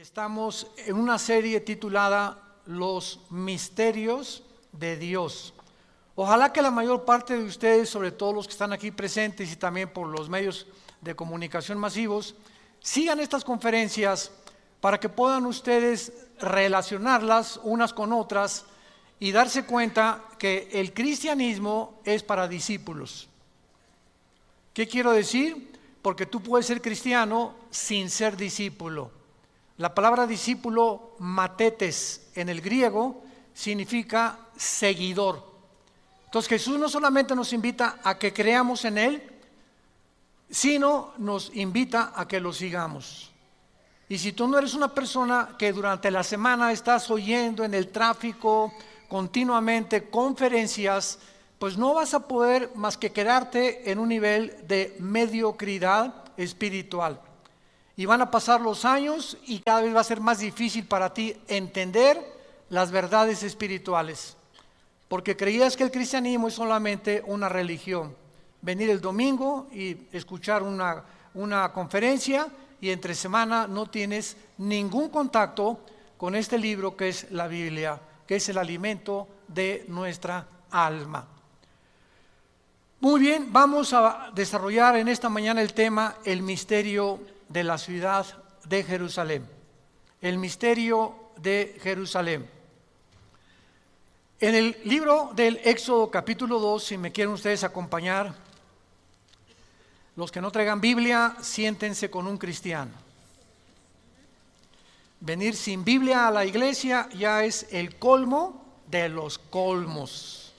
Estamos en una serie titulada Los Misterios de Dios. Ojalá que la mayor parte de ustedes, sobre todo los que están aquí presentes y también por los medios de comunicación masivos, sigan estas conferencias para que puedan ustedes relacionarlas unas con otras y darse cuenta que el cristianismo es para discípulos. ¿Qué quiero decir? Porque tú puedes ser cristiano sin ser discípulo. La palabra discípulo, matetes, en el griego, significa seguidor. Entonces Jesús no solamente nos invita a que creamos en Él, sino nos invita a que lo sigamos. Y si tú no eres una persona que durante la semana estás oyendo en el tráfico continuamente conferencias, pues no vas a poder más que quedarte en un nivel de mediocridad espiritual. Y van a pasar los años y cada vez va a ser más difícil para ti entender las verdades espirituales. Porque creías que el cristianismo es solamente una religión. Venir el domingo y escuchar una conferencia y entre semana no tienes ningún contacto con este libro que es la Biblia, que es el alimento de nuestra alma. Muy bien, vamos a desarrollar en esta mañana el tema el misterio de la ciudad de Jerusalén. El misterio de Jerusalén. En el libro del Éxodo capítulo 2, si me quieren ustedes acompañar, los que no traigan Biblia, siéntense con un cristiano. Venir sin Biblia a la iglesia ya es el colmo de los colmos.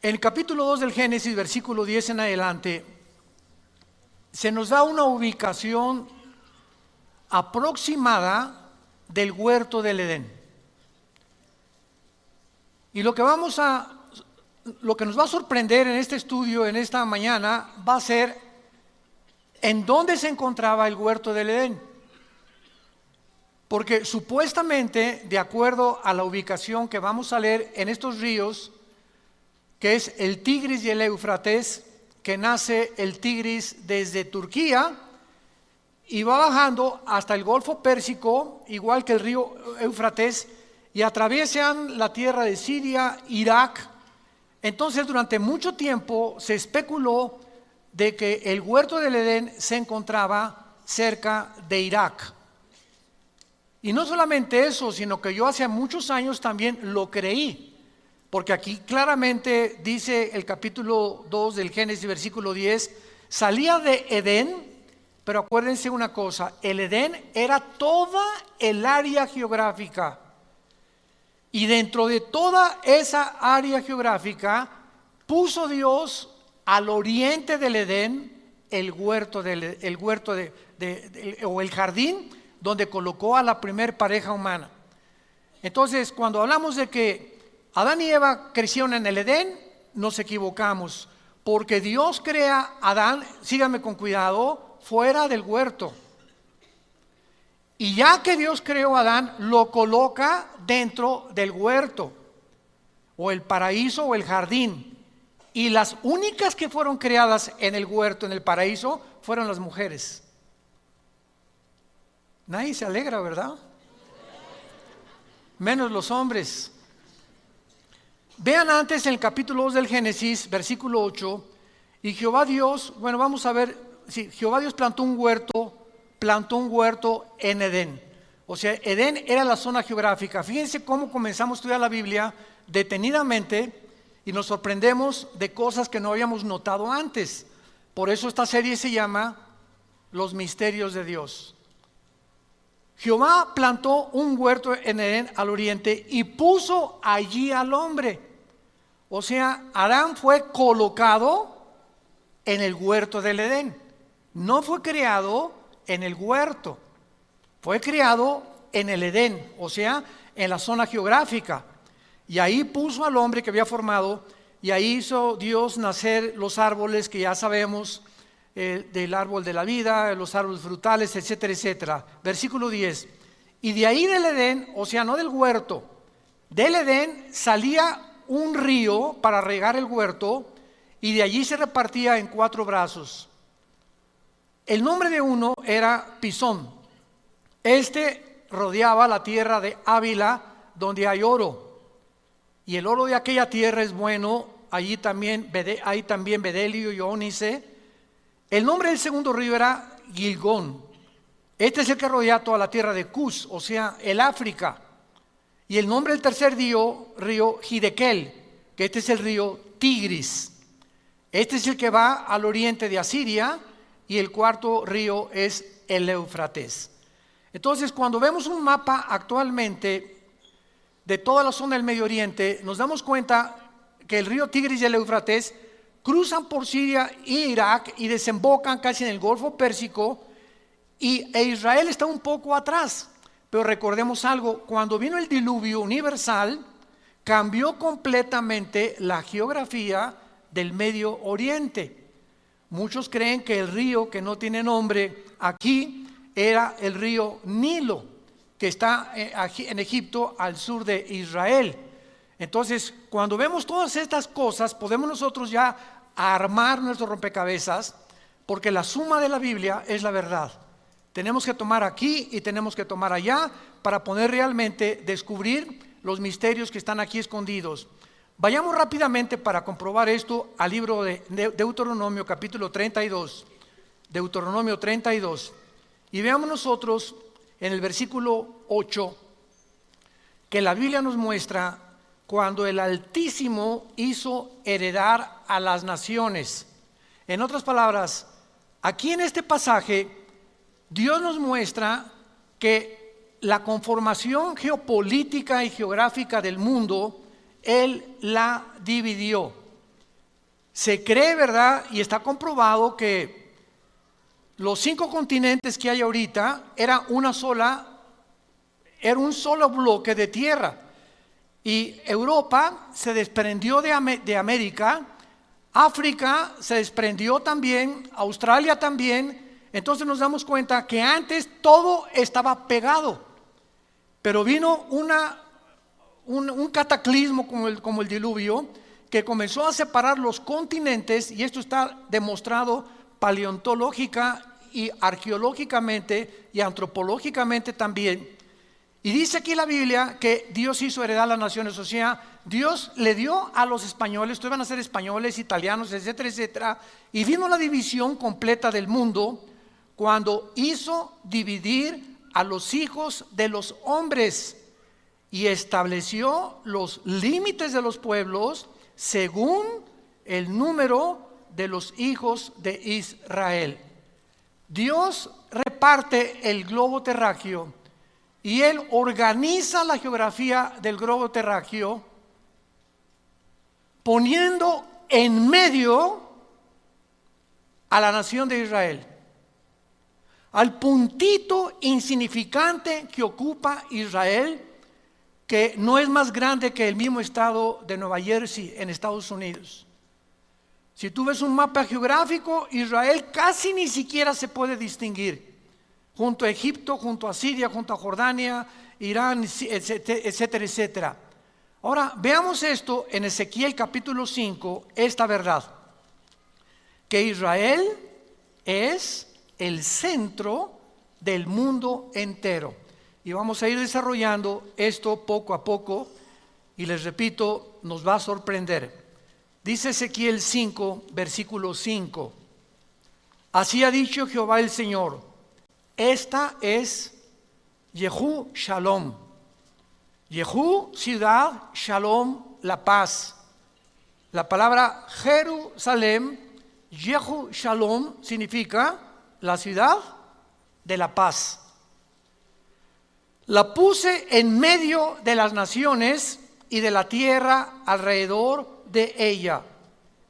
En el capítulo 2 del Génesis, versículo 10 en adelante, se nos da una ubicación aproximada del huerto del Edén. Y lo que nos va a sorprender en este estudio, en esta mañana, va a ser en dónde se encontraba el huerto del Edén. Porque supuestamente, de acuerdo a la ubicación que vamos a leer en estos ríos, que es el Tigris y el Éufrates, que nace el Tigris desde Turquía y va bajando hasta el Golfo Pérsico, igual que el río Éufrates, y atraviesan la tierra de Siria, Irak. Entonces, durante mucho tiempo se especuló de que el huerto del Edén se encontraba cerca de Irak. Y no solamente eso, sino que yo hace muchos años también lo creí. Porque aquí claramente dice el capítulo 2 del Génesis, versículo 10, salía de Edén, pero acuérdense una cosa, el Edén era toda el área geográfica. Y dentro de toda esa área geográfica, puso Dios al oriente del Edén el huerto, o el jardín donde colocó a la primer pareja humana. Entonces, cuando hablamos de que Adán y Eva crecieron en el Edén, nos equivocamos, porque Dios crea a Adán, síganme con cuidado, fuera del huerto. Y ya que Dios creó a Adán, lo coloca dentro del huerto, o el paraíso o el jardín. Y las únicas que fueron creadas en el huerto, en el paraíso, fueron las mujeres. Nadie se alegra, ¿verdad? Menos los hombres. Vean antes en el capítulo 2 del Génesis, versículo 8, y Jehová Dios, vamos a ver, Jehová Dios plantó un huerto en Edén. O sea, Edén era la zona geográfica. Fíjense cómo comenzamos a estudiar la Biblia detenidamente y nos sorprendemos de cosas que no habíamos notado antes. Por eso esta serie se llama Los Misterios de Dios. Jehová plantó un huerto en Edén al oriente y puso allí al hombre. O sea, Adán fue colocado en el huerto del Edén. No fue creado en el huerto. Fue creado en el Edén, o sea, en la zona geográfica. Y ahí puso al hombre que había formado, y ahí hizo Dios nacer los árboles que ya sabemos, del árbol de la vida, los árboles frutales, etcétera, etcétera. Versículo 10. Y de ahí del Edén, o sea, no del huerto, del Edén salía un río para regar el huerto y de allí se repartía en 4 brazos. El nombre de uno era Pisón. Este rodeaba la tierra de Ávila, donde hay oro. Y el oro de aquella tierra es bueno. Allí también hay también bedelio y ónice. El nombre del segundo río era Gilgón. Este es el que rodea toda la tierra de Cus, o sea, el África. Y el nombre del tercer río Hidekel, que este es el río Tigris. Este es el que va al oriente de Asiria, y el cuarto río es el Éufrates. Entonces, cuando vemos un mapa actualmente de toda la zona del Medio Oriente, nos damos cuenta que el río Tigris y el Éufrates cruzan por Siria e Irak y desembocan casi en el Golfo Pérsico, e Israel está un poco atrás. Pero recordemos algo, cuando vino el diluvio universal, cambió completamente la geografía del Medio Oriente. Muchos creen que el río que no tiene nombre aquí era el río Nilo, que está en Egipto al sur de Israel. Entonces, cuando vemos todas estas cosas, podemos nosotros ya armar nuestro rompecabezas, porque la suma de la Biblia es la verdad. Tenemos que tomar aquí y tenemos que tomar allá para poder realmente descubrir los misterios que están aquí escondidos. Vayamos rápidamente para comprobar esto al libro de Deuteronomio capítulo 32. Deuteronomio 32. Y veamos nosotros en el versículo 8 que la Biblia nos muestra cuando el Altísimo hizo heredar a las naciones. En otras palabras, aquí en este pasaje Dios nos muestra que la conformación geopolítica y geográfica del mundo, Él la dividió. Se cree, ¿verdad? Y está comprobado que los 5 continentes que hay ahorita era un solo bloque de tierra. Y Europa se desprendió de América, África se desprendió también, Australia también. Entonces nos damos cuenta que antes todo estaba pegado, pero vino un cataclismo como el diluvio, que comenzó a separar los continentes, y esto está demostrado paleontológica y arqueológicamente y antropológicamente también. Y dice aquí la Biblia que Dios hizo heredar las naciones, o sea, Dios le dio a los españoles, ustedes van a ser españoles, italianos, etcétera, etcétera, y vino la división completa del mundo cuando hizo dividir a los hijos de los hombres y estableció los límites de los pueblos según el número de los hijos de Israel. Dios reparte el globo terráqueo y Él organiza la geografía del globo terráqueo poniendo en medio a la nación de Israel, al puntito insignificante que ocupa Israel, que no es más grande que el mismo estado de Nueva Jersey en Estados Unidos. Si tú ves un mapa geográfico, Israel casi ni siquiera se puede distinguir, junto a Egipto, junto a Siria, junto a Jordania, Irán, etcétera, etcétera. Ahora, veamos esto en Ezequiel capítulo 5, esta verdad, que Israel es el centro del mundo entero. Y vamos a ir desarrollando esto poco a poco, y les repito, nos va a sorprender. Dice Ezequiel 5, versículo 5. Así ha dicho Jehová el Señor, esta es Yehú Shalom. Yehú, ciudad, Shalom, la paz. La palabra Jerusalén, Yehú Shalom, significa la ciudad de la paz. La puse en medio de las naciones y de la tierra alrededor de ella.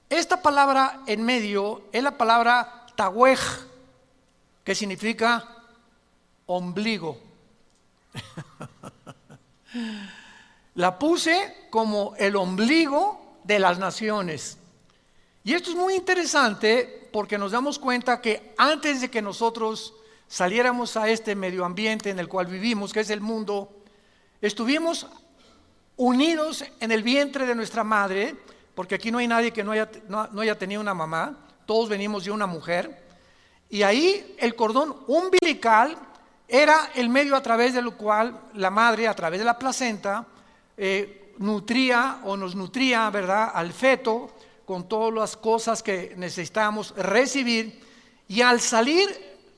Esta palabra en medio es la palabra Tawej, que significa ombligo. La puse como el ombligo de las naciones. Y esto es muy interesante porque nos damos cuenta que antes de que nosotros saliéramos a este medio ambiente en el cual vivimos, que es el mundo, estuvimos unidos en el vientre de nuestra madre, porque aquí no hay nadie que no haya tenido una mamá, todos venimos de una mujer, Y ahí el cordón umbilical era el medio a través del cual la madre, a través de la placenta, nutría o nos nutría, ¿verdad?, al feto con todas las cosas que necesitamos recibir. Y al salir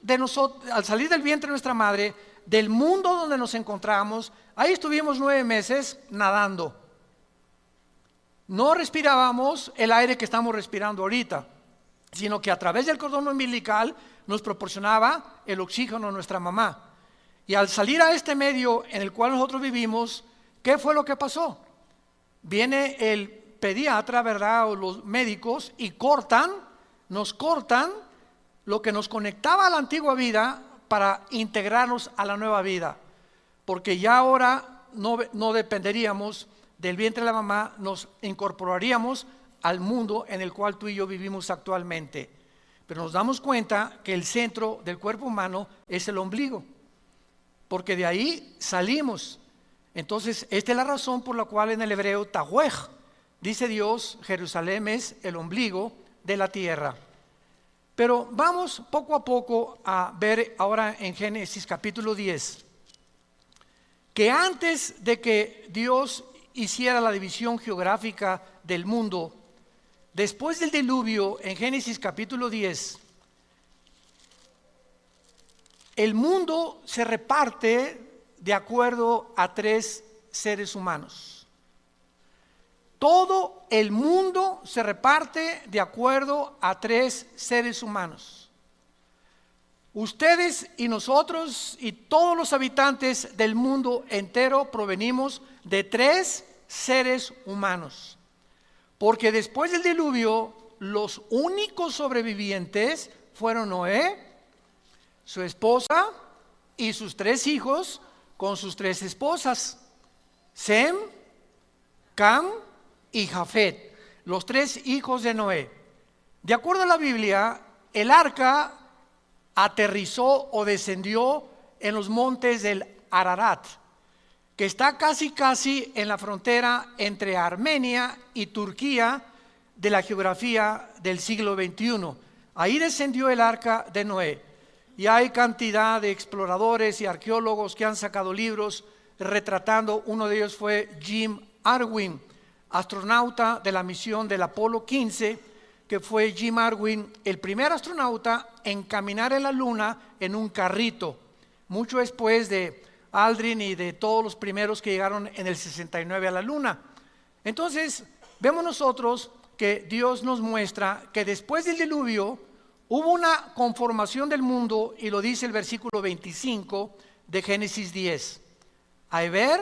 de nosotros, al salir del vientre de nuestra madre, del mundo donde nos encontramos, ahí estuvimos 9 meses nadando. No respirábamos el aire que estamos respirando ahorita, sino que a través del cordón umbilical nos proporcionaba el oxígeno a nuestra mamá. Y al salir a este medio en el cual nosotros vivimos, ¿qué fue lo que pasó? Viene el pediatra, ¿verdad?, o los médicos, y nos cortan lo que nos conectaba a la antigua vida para integrarnos a la nueva vida. Porque ya ahora no dependeríamos del vientre de la mamá, nos incorporaríamos al mundo en el cual tú y yo vivimos actualmente. Pero nos damos cuenta que el centro del cuerpo humano es el ombligo, porque de ahí salimos. Entonces, esta es la razón por la cual en el hebreo Tahuej, dice Dios, Jerusalén es el ombligo de la tierra. Pero vamos poco a poco a ver ahora en Génesis capítulo 10, que antes de que Dios hiciera la división geográfica del mundo, después del diluvio, en Génesis capítulo 10, el mundo se reparte de acuerdo a 3 seres humanos. Todo el mundo se reparte de acuerdo a 3 seres humanos. Ustedes y nosotros y todos los habitantes del mundo entero provenimos de 3 seres humanos. Porque después del diluvio, los únicos sobrevivientes fueron Noé, su esposa y sus 3 hijos con sus 3 esposas, Sem, Cam y Jafet, los 3 hijos de Noé. De acuerdo a la Biblia, el arca aterrizó o descendió en los montes del Ararat, que está casi en la frontera entre Armenia y Turquía de la geografía del siglo XXI. Ahí descendió el arca de Noé. Y hay cantidad de exploradores y arqueólogos que han sacado libros retratando. Uno de ellos fue Jim Arwin, astronauta de la misión del Apolo 15, que fue Jim Arwin, el primer astronauta en caminar en la luna en un carrito, mucho después de Aldrin y de todos los primeros que llegaron en el 69 a la luna. Entonces, vemos nosotros que Dios nos muestra que después del diluvio hubo una conformación del mundo, y lo dice el versículo 25 de Génesis 10. A Eber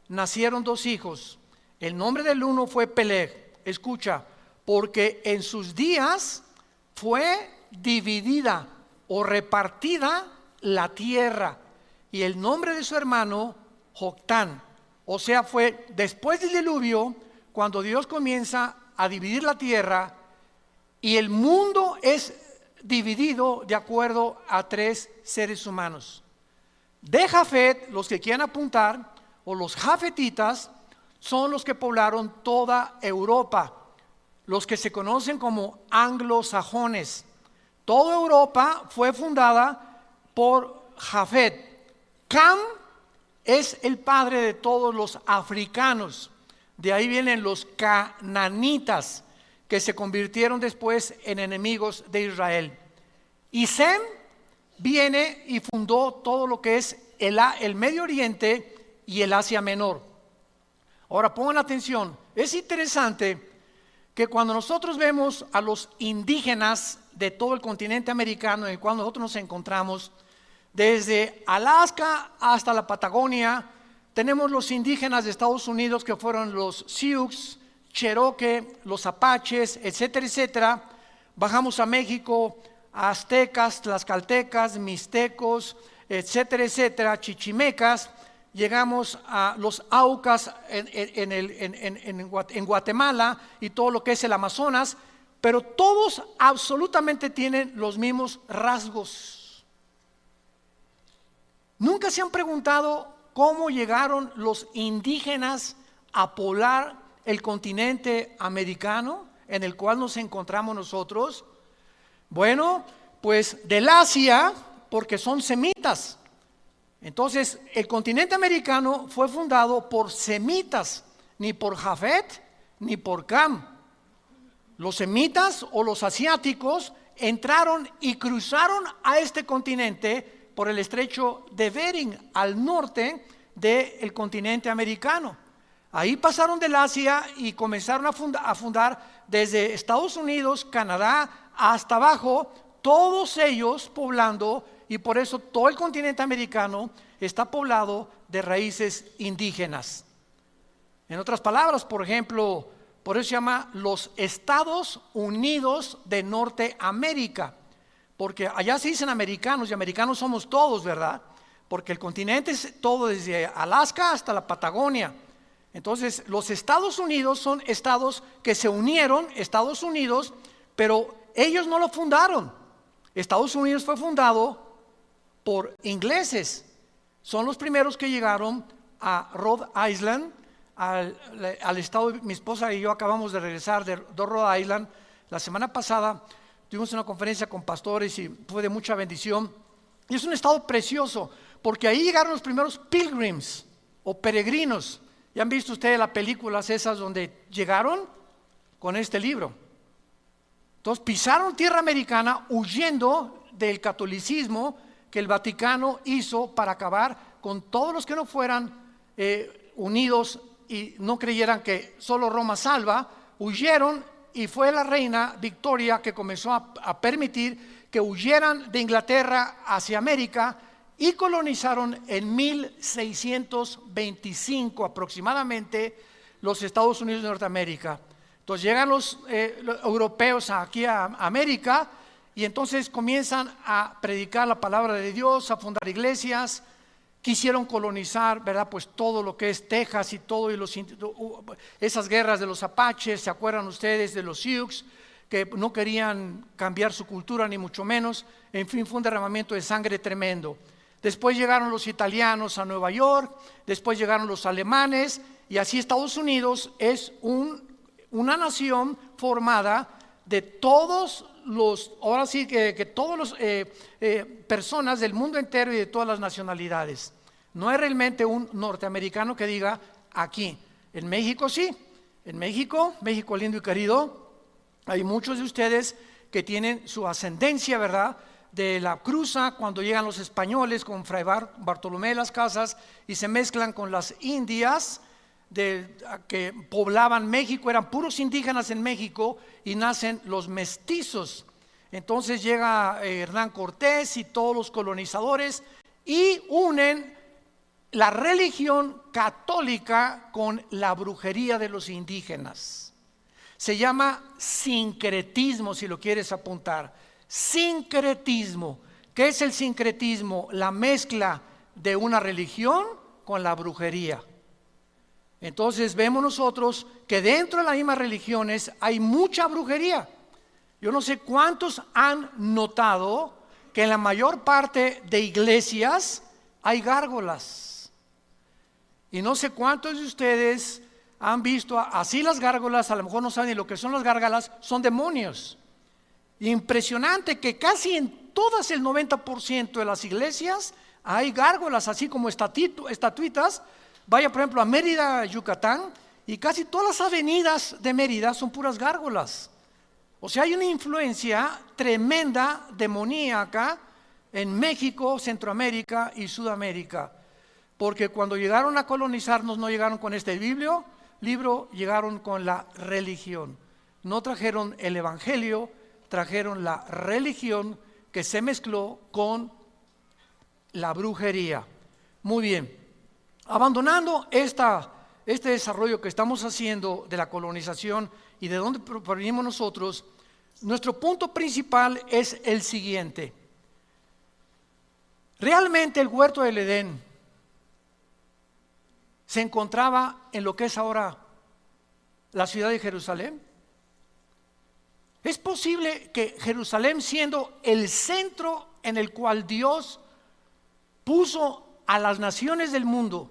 nacieron 2 hijos. El nombre del uno fue Peleg. Escucha, porque en sus días fue dividida o repartida la tierra. Y el nombre de su hermano, Joctán. O sea, fue después del diluvio cuando Dios comienza a dividir la tierra, y el mundo es dividido de acuerdo a 3 seres humanos. De Jafet, los que quieran apuntar, o los jafetitas, son los que poblaron toda Europa, los que se conocen como anglosajones. Toda Europa fue fundada por Jafet. Cam es el padre de todos los africanos. De ahí vienen los cananitas, que se convirtieron después en enemigos de Israel. Y Sem viene y fundó todo lo que es el Medio Oriente y el Asia Menor. Ahora pongan atención, es interesante que cuando nosotros vemos a los indígenas de todo el continente americano en el cual nosotros nos encontramos, desde Alaska hasta la Patagonia, tenemos los indígenas de Estados Unidos que fueron los Sioux, Cherokee, los Apaches, etcétera, etcétera. Bajamos a México, a aztecas, tlaxcaltecas, mixtecos, etcétera, etcétera, chichimecas. Llegamos a los aucas en Guatemala y todo lo que es el Amazonas, pero todos absolutamente tienen los mismos rasgos. ¿Nunca se han preguntado cómo llegaron los indígenas a poblar el continente americano en el cual nos encontramos nosotros? Bueno, pues del Asia, porque son semitas. Entonces, el continente americano fue fundado por semitas, ni por Jafet ni por Cam. Los semitas o los asiáticos entraron y cruzaron a este continente por el estrecho de Bering, al norte del continente americano. Ahí pasaron del Asia y comenzaron a fundar desde Estados Unidos, Canadá, hasta abajo, todos ellos poblando, y por eso todo el continente americano está poblado de raíces indígenas. En otras palabras, por ejemplo, por eso se llama los Estados Unidos de Norteamérica, porque allá se dicen americanos, y americanos somos todos, ¿verdad? Porque el continente es todo, desde Alaska hasta la Patagonia. Entonces, los Estados Unidos son estados que se unieron, Estados Unidos, pero ellos no lo fundaron. Estados Unidos fue fundado por ingleses. Son los primeros que llegaron a Rhode Island, al estado. Mi esposa y yo acabamos de regresar de Rhode Island. La semana pasada tuvimos una conferencia con pastores y fue de mucha bendición. Y es un estado precioso, porque ahí llegaron los primeros pilgrims o peregrinos. ¿Ya han visto ustedes las películas esas donde llegaron con este libro? Entonces pisaron tierra americana huyendo del catolicismo que el Vaticano hizo para acabar con todos los que no fueran unidos y no creyeran que solo Roma salva. Huyeron, y fue la reina Victoria que comenzó a permitir que huyeran de Inglaterra hacia América, y colonizaron en 1625 aproximadamente los Estados Unidos de Norteamérica. Entonces llegan los europeos aquí a América, y entonces comienzan a predicar la palabra de Dios, a fundar iglesias. Quisieron colonizar, ¿verdad? Pues todo lo que es Texas y todo, y esas guerras de los apaches. ¿Se acuerdan ustedes de los Sioux? Que no querían cambiar su cultura, ni mucho menos. En fin, fue un derramamiento de sangre tremendo. Después llegaron los italianos a Nueva York, después llegaron los alemanes, y así Estados Unidos es una nación formada de todos los, ahora sí que todos los personas del mundo entero y de todas las nacionalidades. No hay realmente un norteamericano que diga aquí. En México sí, en México lindo y querido, hay muchos de ustedes que tienen su ascendencia, ¿verdad?, de la cruza, cuando llegan los españoles con Fray Bartolomé de las Casas y se mezclan con las indias que poblaban México. Eran puros indígenas en México, y nacen los mestizos. Entonces llega Hernán Cortés y todos los colonizadores y unen la religión católica con la brujería de los indígenas. Se llama sincretismo, si lo quieres apuntar. Sincretismo. ¿Qué es el sincretismo? La mezcla de una religión con la brujería. Entonces vemos nosotros que dentro de las mismas religiones hay mucha brujería. Yo no sé cuántos han notado que en la mayor parte de iglesias hay gárgolas. Y no sé cuántos de ustedes han visto así las gárgolas. A lo mejor no saben ni lo que son las gárgolas. Son demonios. Impresionante que casi en todas, el 90% de las iglesias hay gárgolas, así como estatuitas. Vaya por ejemplo a Mérida, Yucatán, y casi todas las avenidas de Mérida son puras gárgolas. O sea, hay una influencia tremenda demoníaca en México, Centroamérica y Sudamérica, porque cuando llegaron a colonizarnos no llegaron con este libro, llegaron con la religión. No trajeron el evangelio, trajeron la religión que se mezcló con la brujería. Muy bien, abandonando este desarrollo que estamos haciendo de la colonización y de dónde provenimos nosotros, nuestro punto principal es el siguiente. Realmente el huerto del Edén se encontraba en lo que es ahora la ciudad de Jerusalén. ¿Es posible que Jerusalén, siendo el centro en el cual Dios puso a las naciones del mundo,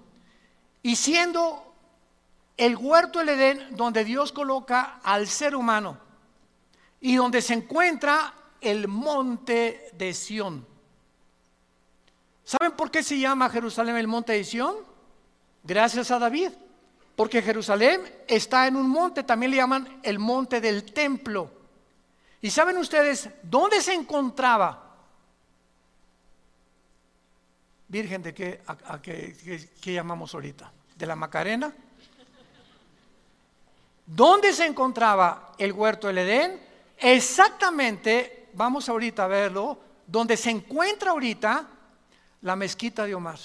y siendo el huerto del Edén donde Dios coloca al ser humano y donde se encuentra el monte de Sión. ¿Saben por qué se llama Jerusalén el monte de Sión? Gracias a David. Porque Jerusalén está en un monte, también le llaman el monte del templo. ¿Y saben ustedes dónde se encontraba? Virgen de qué, ¿qué llamamos ahorita? ¿De la Macarena? ¿Dónde se encontraba el huerto del Edén? Exactamente, vamos ahorita a verlo, donde se encuentra ahorita la mezquita de Omar,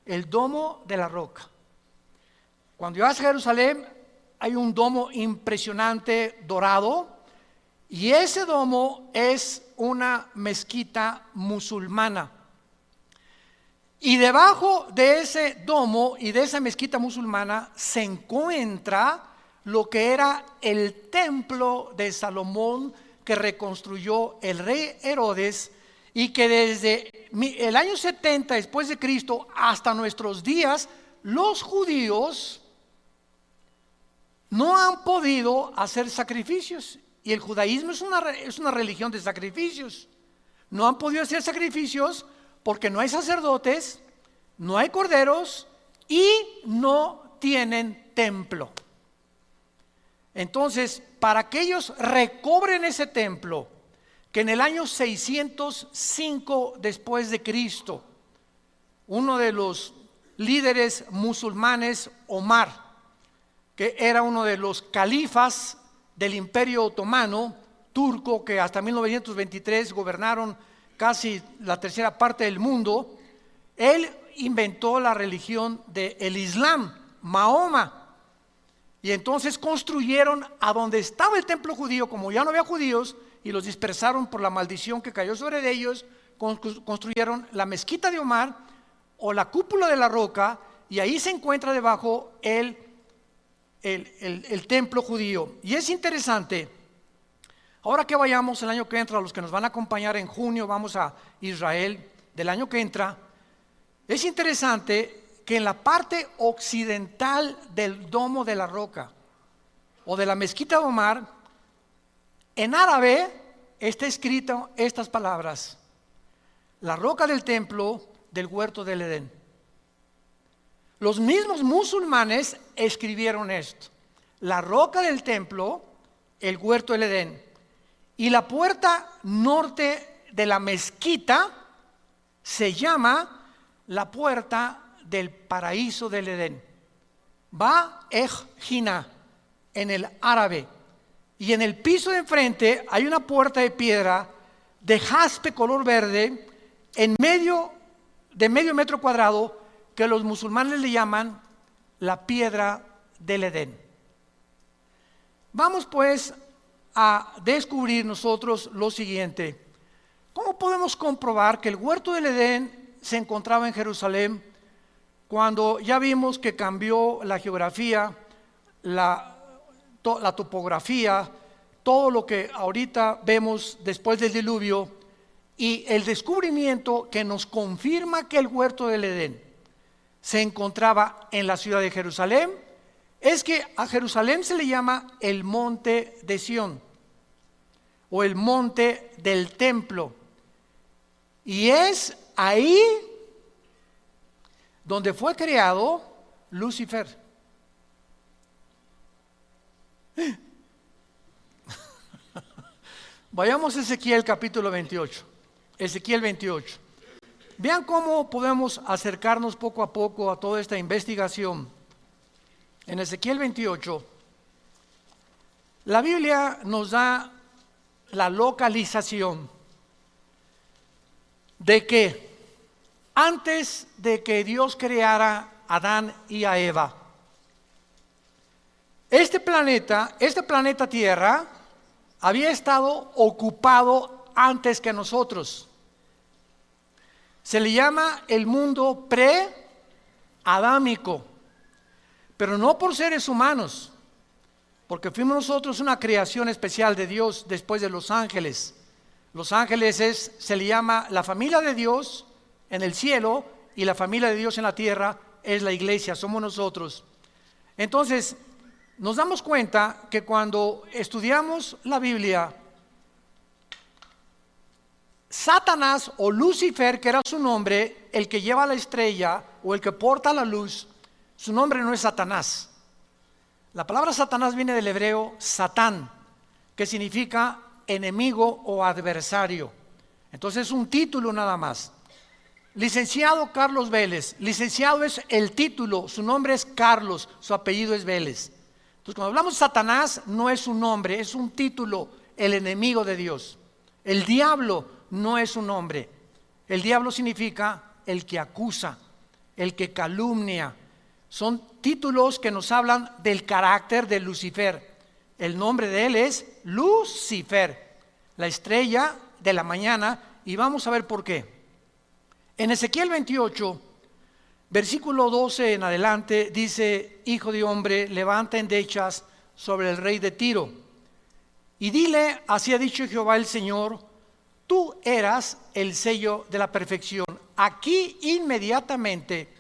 el domo de la roca. Cuando vas a Jerusalén hay un domo impresionante dorado, y ese domo es una mezquita musulmana. Y debajo de ese domo y de esa mezquita musulmana se encuentra lo que era el templo de Salomón, que reconstruyó el rey Herodes, y que desde el año 70 después de Cristo hasta nuestros días, los judíos no han podido hacer sacrificios. Y el judaísmo es una religión de sacrificios. No han podido hacer sacrificios porque no hay sacerdotes, no hay corderos y no tienen templo. Entonces, para que ellos recobren ese templo, que en el año 605 después de Cristo, uno de los líderes musulmanes, Omar, que era uno de los califas del Imperio Otomano turco, que hasta 1923 gobernaron casi la tercera parte del mundo, él inventó la religión del Islam, Mahoma. Y entonces construyeron a donde estaba el templo judío, como ya no había judíos, y los dispersaron por la maldición que cayó sobre ellos, construyeron la mezquita de Omar o la cúpula de la roca, y ahí se encuentra debajo el templo judío. Y es interesante, ahora que vayamos el año que entra, los que nos van a acompañar en junio, vamos a Israel del año que entra, es interesante que en la parte occidental del domo de la roca o de la mezquita de Omar, en árabe está escrito estas palabras: la roca del templo del huerto del Edén. Los mismos musulmanes escribieron esto: la roca del templo, el huerto del Edén. Y la puerta norte de la mezquita se llama la puerta del paraíso del Edén, Ba-ej-Jina en el árabe. Y en el piso de enfrente hay una puerta de piedra de jaspe color verde de medio metro cuadrado, que los musulmanes le llaman la piedra del Edén. Vamos pues a descubrir nosotros lo siguiente: ¿cómo podemos comprobar que el huerto del Edén se encontraba en Jerusalén cuando ya vimos que cambió la geografía, la topografía, todo lo que ahorita vemos después del diluvio, y el descubrimiento que nos confirma que el huerto del Edén se encontraba en la ciudad de Jerusalén? Es que a Jerusalén se le llama el monte de Sión o el monte del templo, y es ahí donde fue creado Lucifer. Vayamos a Ezequiel capítulo 28. Ezequiel 28. Vean cómo podemos acercarnos poco a poco a toda esta investigación. En Ezequiel 28, la Biblia nos da la localización de que antes de que Dios creara a Adán y a Eva, este planeta Tierra, había estado ocupado antes que nosotros. Se le llama el mundo pre-adámico, pero no por seres humanos, porque fuimos nosotros una creación especial de Dios después de los ángeles. Los ángeles se le llama la familia de Dios en el cielo, y la familia de Dios en la tierra es la iglesia, somos nosotros. Entonces, nos damos cuenta que cuando estudiamos la Biblia Satanás o Lucifer, que era su nombre, el que lleva la estrella o el que porta la luz, su nombre no es Satanás. La palabra Satanás viene del hebreo Satán, que significa enemigo o adversario. Entonces es un título nada más. Licenciado Carlos Vélez. Licenciado es el título, su nombre es Carlos, su apellido es Vélez. Entonces cuando hablamos de Satanás no es un nombre, es un título, el enemigo de Dios. El diablo no es un nombre. El diablo significa el que acusa, el que calumnia. Son títulos que nos hablan del carácter de Lucifer. El nombre de él es Lucifer, la estrella de la mañana, y vamos a ver por qué. En Ezequiel 28, versículo 12 en adelante, dice: Hijo de hombre, levanta endechas sobre el rey de Tiro, y dile, así ha dicho Jehová el Señor, tú eras el sello de la perfección. Aquí inmediatamente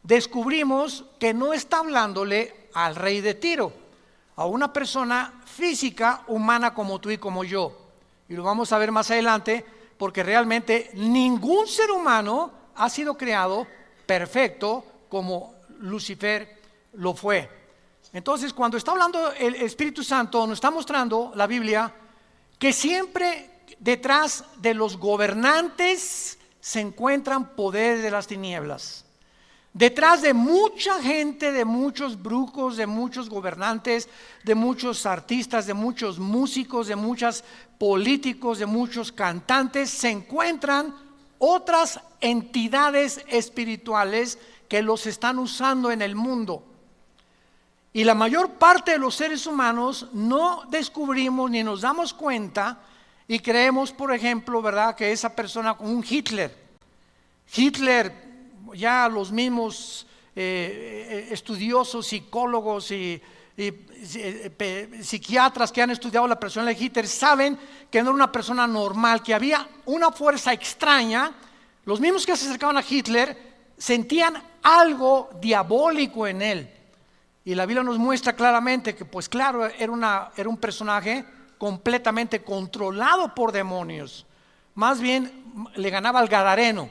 descubrimos que no está hablándole al rey de Tiro, a una persona física, humana como tú y como yo. Y lo vamos a ver más adelante, porque realmente ningún ser humano ha sido creado perfecto como Lucifer lo fue. Entonces, cuando está hablando el Espíritu Santo, nos está mostrando la Biblia que siempre detrás de los gobernantes se encuentran poderes de las tinieblas. Detrás de mucha gente, de muchos brujos, de muchos gobernantes, de muchos artistas, de muchos músicos, de muchos políticos, de muchos cantantes, se encuentran otras entidades espirituales que los están usando en el mundo. Y la mayor parte de los seres humanos no descubrimos ni nos damos cuenta y creemos, por ejemplo, ¿verdad?, que esa persona como un Hitler, ya los mismos estudiosos, psicólogos y psiquiatras que han estudiado la personalidad de Hitler saben que no era una persona normal, que había una fuerza extraña. Los mismos que se acercaban a Hitler sentían algo diabólico en él, y la Biblia nos muestra claramente que, pues claro, era un personaje completamente controlado por demonios. Más bien le ganaba al Gadareno,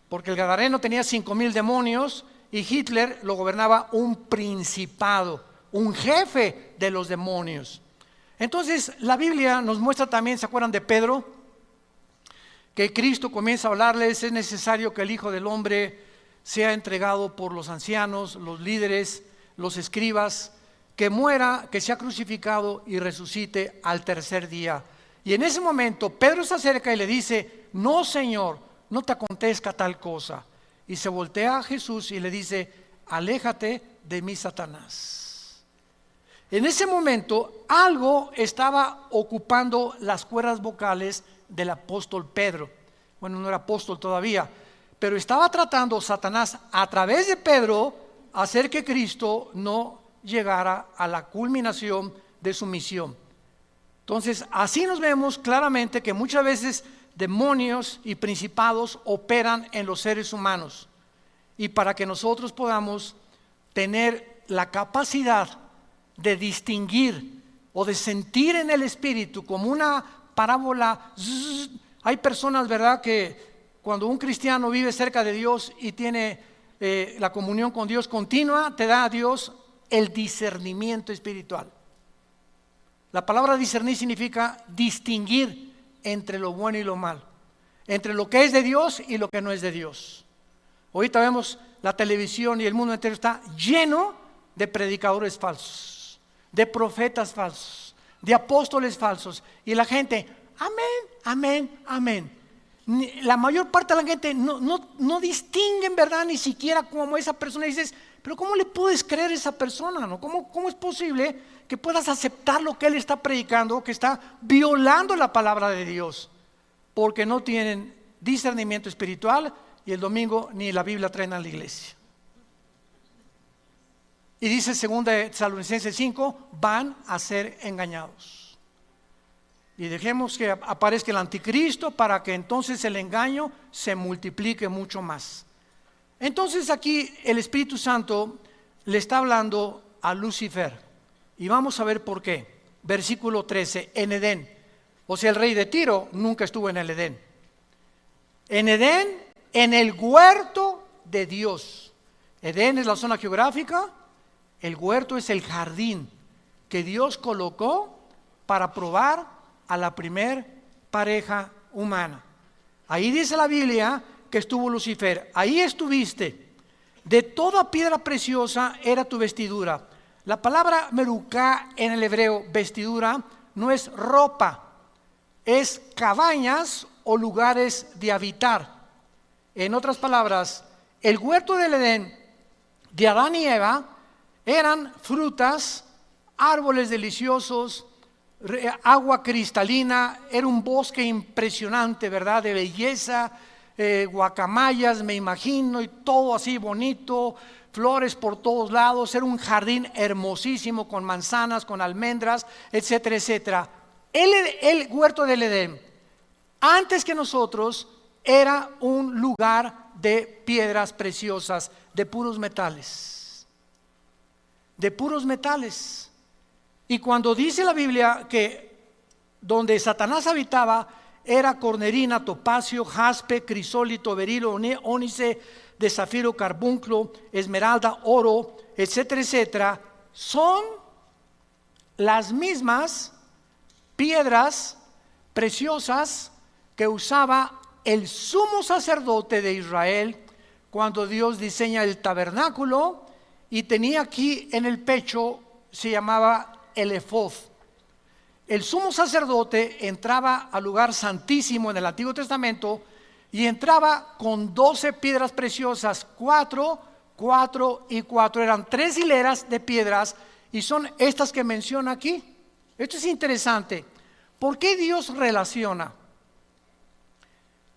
porque el Gadareno tenía 5,000 demonios y Hitler lo gobernaba un principado, un jefe de los demonios. Entonces la Biblia nos muestra también, ¿se acuerdan de Pedro? Que Cristo comienza a hablarles: es necesario que el Hijo del Hombre sea entregado por los ancianos, los líderes, los escribas, que muera, que sea crucificado y resucite al tercer día. Y en ese momento Pedro se acerca y le dice: no, Señor, no te acontezca tal cosa. Y se voltea a Jesús y le dice: aléjate de mí, Satanás. En ese momento algo estaba ocupando las cuerdas vocales del apóstol Pedro. Bueno, no era apóstol todavía, pero estaba tratando Satanás a través de Pedro hacer que Cristo no llegara a la culminación de su misión. Entonces, así nos vemos claramente que muchas veces demonios y principados operan en los seres humanos, y para que nosotros podamos tener la capacidad de distinguir o de sentir en el espíritu como una parábola. Hay personas, ¿verdad?, que cuando un cristiano vive cerca de Dios y tiene la comunión con Dios continua, te da a Dios el discernimiento espiritual. La palabra discernir significa distinguir entre lo bueno y lo malo, entre lo que es de Dios y lo que no es de Dios. Ahorita vemos la televisión y el mundo entero está lleno de predicadores falsos, de profetas falsos, de apóstoles falsos, y la gente, amén, amén, amén. La mayor parte de la gente no distinguen, ¿verdad?, ni siquiera como esa persona. Y dices: pero ¿cómo le puedes creer a esa persona, no? ¿Cómo es posible que puedas aceptar lo que él está predicando, que está violando la palabra de Dios? Porque no tienen discernimiento espiritual, y el domingo ni la Biblia traen a la iglesia. Y dice 2 Tesalonicenses 5, van a ser engañados. Y dejemos que aparezca el anticristo para que entonces el engaño se multiplique mucho más. Entonces aquí el Espíritu Santo le está hablando a Lucifer, y vamos a ver por qué. Versículo 13, en Edén. O sea, el rey de Tiro nunca estuvo en el Edén. En Edén, en el huerto de Dios. Edén es la zona geográfica, el huerto es el jardín que Dios colocó para probar a la primer pareja humana. Ahí dice la Biblia que estuvo Lucifer. Ahí estuviste. De toda piedra preciosa era tu vestidura. La palabra merucá en el hebreo, vestidura, no es ropa, es cabañas o lugares de habitar. En otras palabras, el huerto del Edén de Adán y Eva eran frutas, árboles deliciosos, agua cristalina, era un bosque impresionante, ¿verdad? De belleza, guacamayas, me imagino, y todo así bonito, flores por todos lados, era un jardín hermosísimo con manzanas, con almendras, etcétera, etcétera. El huerto del Edén, antes que nosotros, era un lugar de piedras preciosas, de puros metales. De puros metales. Y cuando dice la Biblia que donde Satanás habitaba era cornerina, topacio, jaspe, crisólito, berilo, ónice, de zafiro, carbunclo, esmeralda, oro, etcétera, etcétera, son las mismas piedras preciosas que usaba el sumo sacerdote de Israel cuando Dios diseña el tabernáculo, y tenía aquí en el pecho, se llamaba el efod. El sumo sacerdote entraba al lugar santísimo en el Antiguo Testamento y entraba con 12 piedras preciosas, 4, 4 y 4. Eran 3 hileras de piedras y son estas que menciona aquí. Esto es interesante. ¿Por qué Dios relaciona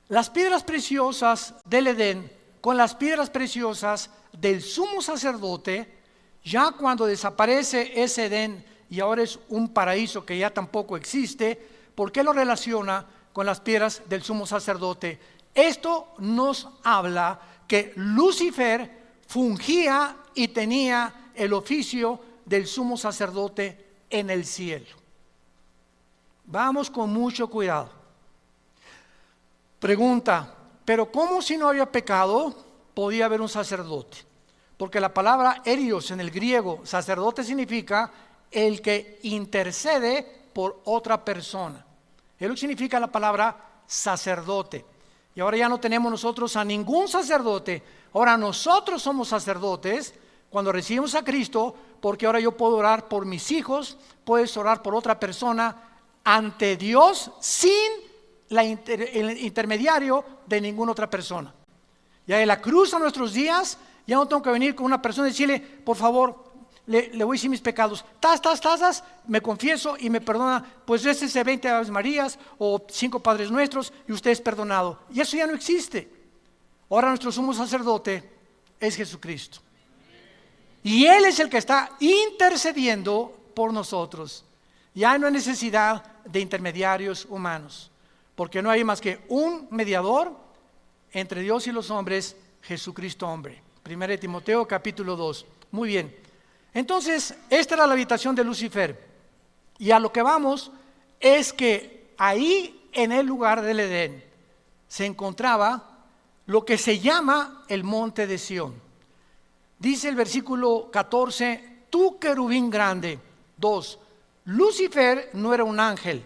las piedras preciosas del Edén con las piedras preciosas del sumo sacerdote? Ya cuando desaparece ese Edén y ahora es un paraíso que ya tampoco existe, ¿por qué lo relaciona con las piedras del sumo sacerdote? Esto nos habla que Lucifer fungía y tenía el oficio del sumo sacerdote en el cielo. Vamos con mucho cuidado. Pregunta, ¿pero cómo si no había pecado podía haber un sacerdote? Porque la palabra erios en el griego, sacerdote, significa el que intercede por otra persona. Es lo que significa la palabra sacerdote. Y ahora ya no tenemos nosotros a ningún sacerdote. Ahora nosotros somos sacerdotes cuando recibimos a Cristo, porque ahora yo puedo orar por mis hijos, puedes orar por otra persona ante Dios sin el intermediario de ninguna otra persona. Ya en la cruz a nuestros días, ya no tengo que venir con una persona y decirle, por favor, le voy a decir mis pecados, me confieso y me perdona, pues récese 20 Aves Marías o 5 Padres Nuestros y usted es perdonado. Y eso ya no existe. Ahora nuestro sumo sacerdote es Jesucristo. Y Él es el que está intercediendo por nosotros. Ya no hay necesidad de intermediarios humanos, porque no hay más que un mediador entre Dios y los hombres, Jesucristo hombre. 1 Timoteo capítulo 2. Muy bien. Entonces, esta era la habitación de Lucifer. Y a lo que vamos es que ahí en el lugar del Edén se encontraba lo que se llama el monte de Sión. Dice el versículo 14, tú querubín grande. 2. Lucifer no era un ángel.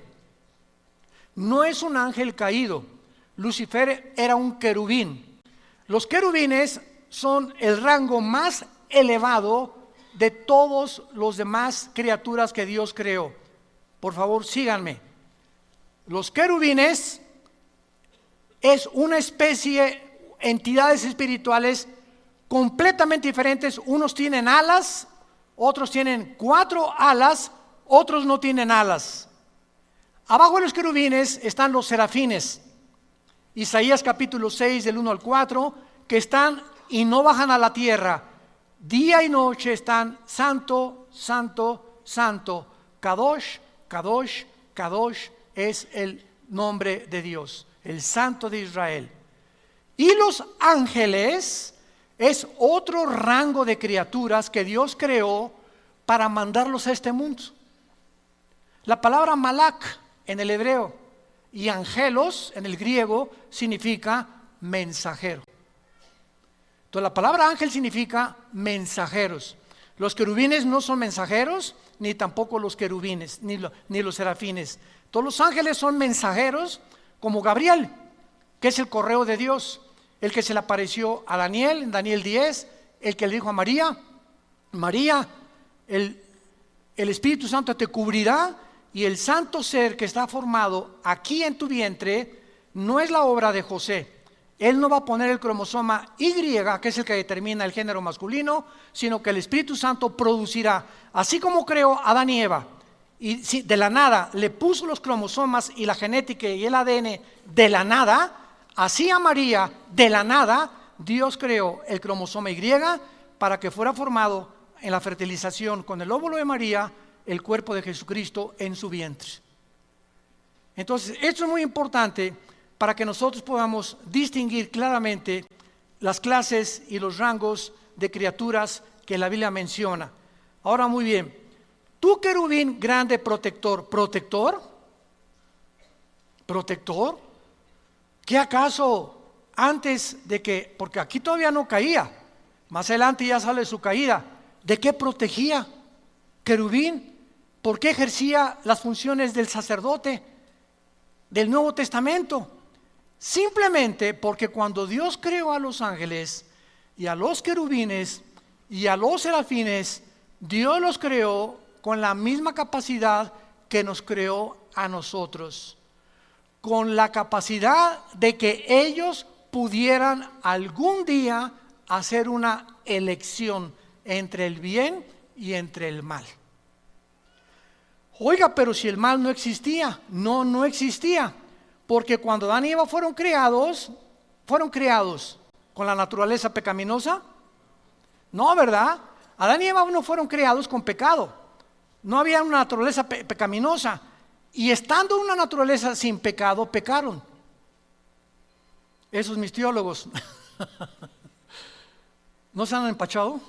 No es un ángel caído. Lucifer era un querubín. Los querubines son el rango más elevado de todos los demás criaturas que Dios creó. Por favor, síganme. Los querubines es una especie, entidades espirituales completamente diferentes. Unos tienen alas, otros tienen 4 alas, otros no tienen alas. Abajo de los querubines están los serafines. Isaías capítulo 6 del 1 al 4, que están y no bajan a la tierra. Día y noche están santo, santo, santo. Kadosh, Kadosh, Kadosh es el nombre de Dios, el Santo de Israel. Y los ángeles es otro rango de criaturas que Dios creó para mandarlos a este mundo. La palabra malak en el hebreo y angelos en el griego significa mensajero. Entonces la palabra ángel significa mensajeros. Los querubines no son mensajeros, ni tampoco los querubines, ni los serafines. Todos los ángeles son mensajeros, como Gabriel, que es el correo de Dios, el que se le apareció a Daniel en Daniel 10, el que le dijo a María, María, el Espíritu Santo te cubrirá y el santo ser que está formado aquí en tu vientre no es la obra de José. Él no va a poner el cromosoma Y, que es el que determina el género masculino, sino que el Espíritu Santo producirá, así como creó a Adán y Eva, y de la nada le puso los cromosomas y la genética y el ADN de la nada, así a María de la nada Dios creó el cromosoma Y para que fuera formado en la fertilización con el óvulo de María el cuerpo de Jesucristo en su vientre. Entonces, esto es muy importante para que nosotros podamos distinguir claramente las clases y los rangos de criaturas que la Biblia menciona. Ahora, muy bien, tú querubín grande protector, ¿protector? ¿Qué acaso antes de que, porque aquí todavía no caía, más adelante ya sale su caída, ¿de qué protegía querubín? ¿Por qué ejercía las funciones del sacerdote del Nuevo Testamento? Simplemente porque cuando Dios creó a los ángeles y a los querubines y a los serafines, Dios los creó con la misma capacidad que nos creó a nosotros, con la capacidad de que ellos pudieran algún día hacer una elección entre el bien y entre el mal. Oiga, pero si el mal no existía, no existía, porque cuando Adán y Eva fueron creados con la naturaleza pecaminosa. No, ¿verdad? Adán y Eva no fueron creados con pecado, no había una naturaleza pecaminosa, y estando una naturaleza sin pecado, pecaron. Esos mis teólogos ¿no se han empachado?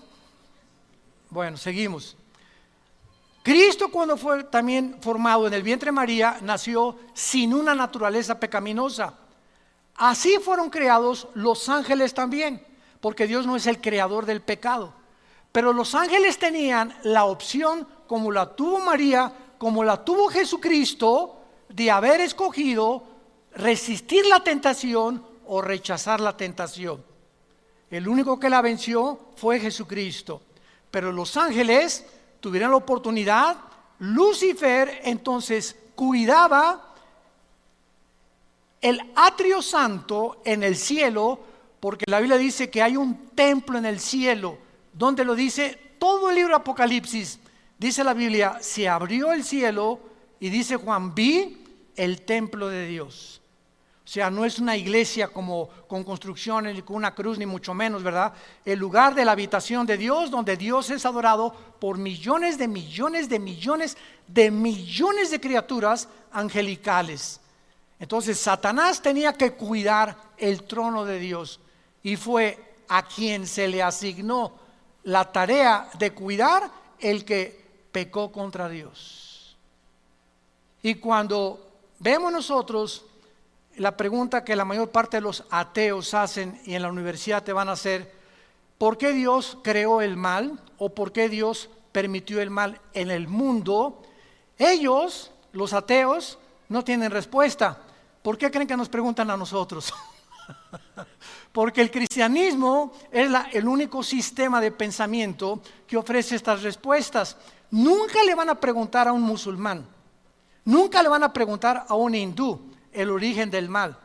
Bueno, seguimos. Cristo, cuando fue también formado en el vientre de María, nació sin una naturaleza pecaminosa. Así fueron creados los ángeles también, porque Dios no es el creador del pecado. Pero los ángeles tenían la opción, como la tuvo María, como la tuvo Jesucristo, de haber escogido resistir la tentación o rechazar la tentación. El único que la venció fue Jesucristo. Pero los ángeles tuvieron la oportunidad. Lucifer entonces cuidaba el atrio santo en el cielo, porque la Biblia dice que hay un templo en el cielo. ¿Dónde lo dice? Todo el libro de Apocalipsis. Dice la Biblia, se abrió el cielo y dice Juan, vi el templo de Dios. O sea, no es una iglesia como con construcciones ni con una cruz, ni mucho menos, ¿verdad? El lugar de la habitación de Dios, donde Dios es adorado por millones de millones de millones de millones de criaturas angelicales. Entonces Satanás tenía que cuidar el trono de Dios, y fue a quien se le asignó la tarea de cuidar el que pecó contra Dios. Y cuando vemos nosotros la pregunta que la mayor parte de los ateos hacen y en la universidad te van a hacer, ¿por qué Dios creó el mal? ¿O por qué Dios permitió el mal en el mundo? Ellos, los ateos, no tienen respuesta. ¿Por qué creen que nos preguntan a nosotros? Porque el cristianismo es el único sistema de pensamiento que ofrece estas respuestas. Nunca le van a preguntar a un musulmán, nunca le van a preguntar a un hindú el origen del mal,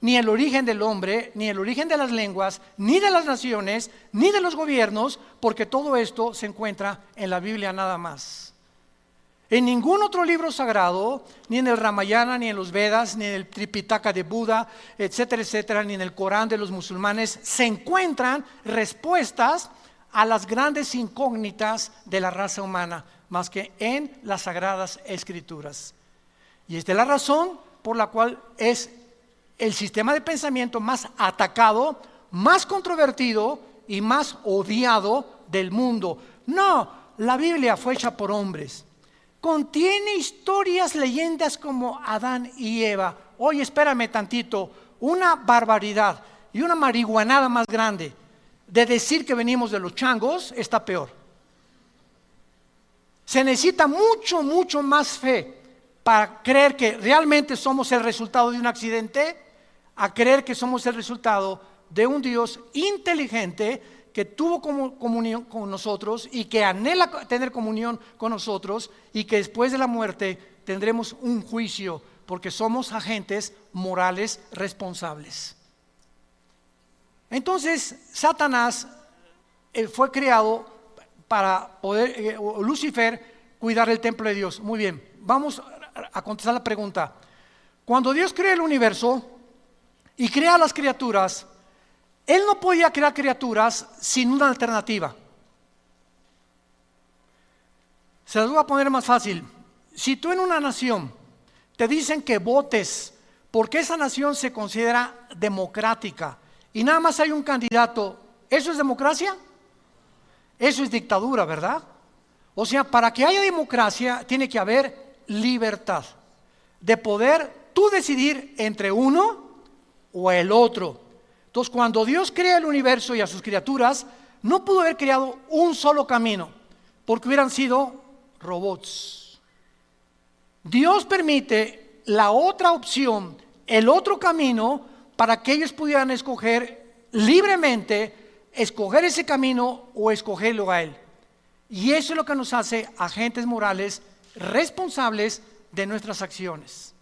ni el origen del hombre, ni el origen de las lenguas, ni de las naciones, ni de los gobiernos, porque todo esto se encuentra en la Biblia nada más. En ningún otro libro sagrado, ni en el Ramayana, ni en los Vedas, ni en el Tripitaka de Buda, etcétera, etcétera, ni en el Corán de los musulmanes, se encuentran respuestas a las grandes incógnitas de la raza humana, más que en las Sagradas Escrituras. Y esta es la razón por la cual es el sistema de pensamiento más atacado, más controvertido y más odiado del mundo. No, la Biblia fue hecha por hombres. contiene historias, leyendas como Adán y Eva. Oye, espérame tantito, una barbaridad y una marihuanada más grande de decir que venimos de los changos está peor. Se necesita mucho más fe para creer que realmente somos el resultado de un accidente, a creer que somos el resultado de un Dios inteligente que tuvo comunión con nosotros y que anhela tener comunión con nosotros, y que después de la muerte tendremos un juicio porque somos agentes morales responsables. Entonces Satanás fue creado para poder, Lucifer, cuidar el templo de Dios. Muy bien, vamos a contestar la pregunta. Cuando Dios crea el universo y crea las criaturas, Él no podía crear criaturas sin una alternativa. Se las voy a poner más fácil. Si tú en una nación te dicen que votes porque esa nación se considera democrática y nada más hay un candidato, ¿eso es democracia? Eso es dictadura, ¿verdad? O sea, para que haya democracia tiene que haber libertad de poder tú decidir entre uno o el otro. Entonces, cuando Dios crea el universo y a sus criaturas, no pudo haber creado un solo camino, porque hubieran sido robots. Dios permite la otra opción, el otro camino, para que ellos pudieran escoger libremente, escoger ese camino o escogerlo a Él. Y eso es lo que nos hace agentes morales responsables de nuestras acciones.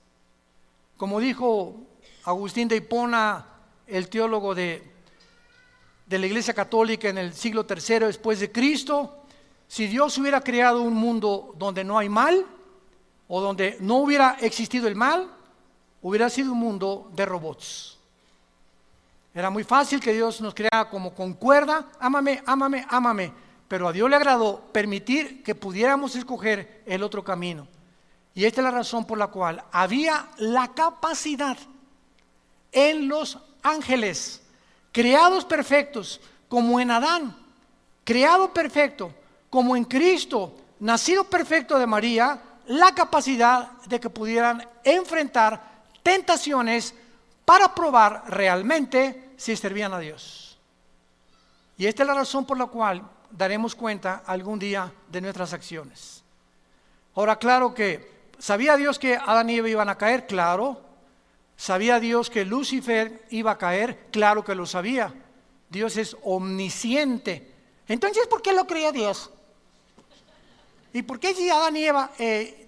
Como dijo Agustín de Hipona, el teólogo de la Iglesia Católica en el siglo III después de Cristo, si Dios hubiera creado un mundo donde no hay mal, o donde no hubiera existido el mal, hubiera sido un mundo de robots. Era muy fácil que Dios nos creara como con cuerda, ámame, ámame, ámame, pero a Dios le agradó permitir que pudiéramos escoger el otro camino. Y esta es la razón por la cual había la capacidad en los ángeles, creados perfectos, como en Adán, creado perfecto, como en Cristo, nacido perfecto de María, la capacidad de que pudieran enfrentar tentaciones para probar realmente si servían a Dios. Y esta es la razón por la cual daremos cuenta algún día de nuestras acciones. Ahora, claro que, ¿sabía Dios que Adán y Eva iban a caer? Claro. ¿Sabía Dios que Lucifer iba a caer? Claro que lo sabía. Dios es omnisciente. Entonces, ¿por qué lo creía Dios? ¿Y por qué si Adán y Eva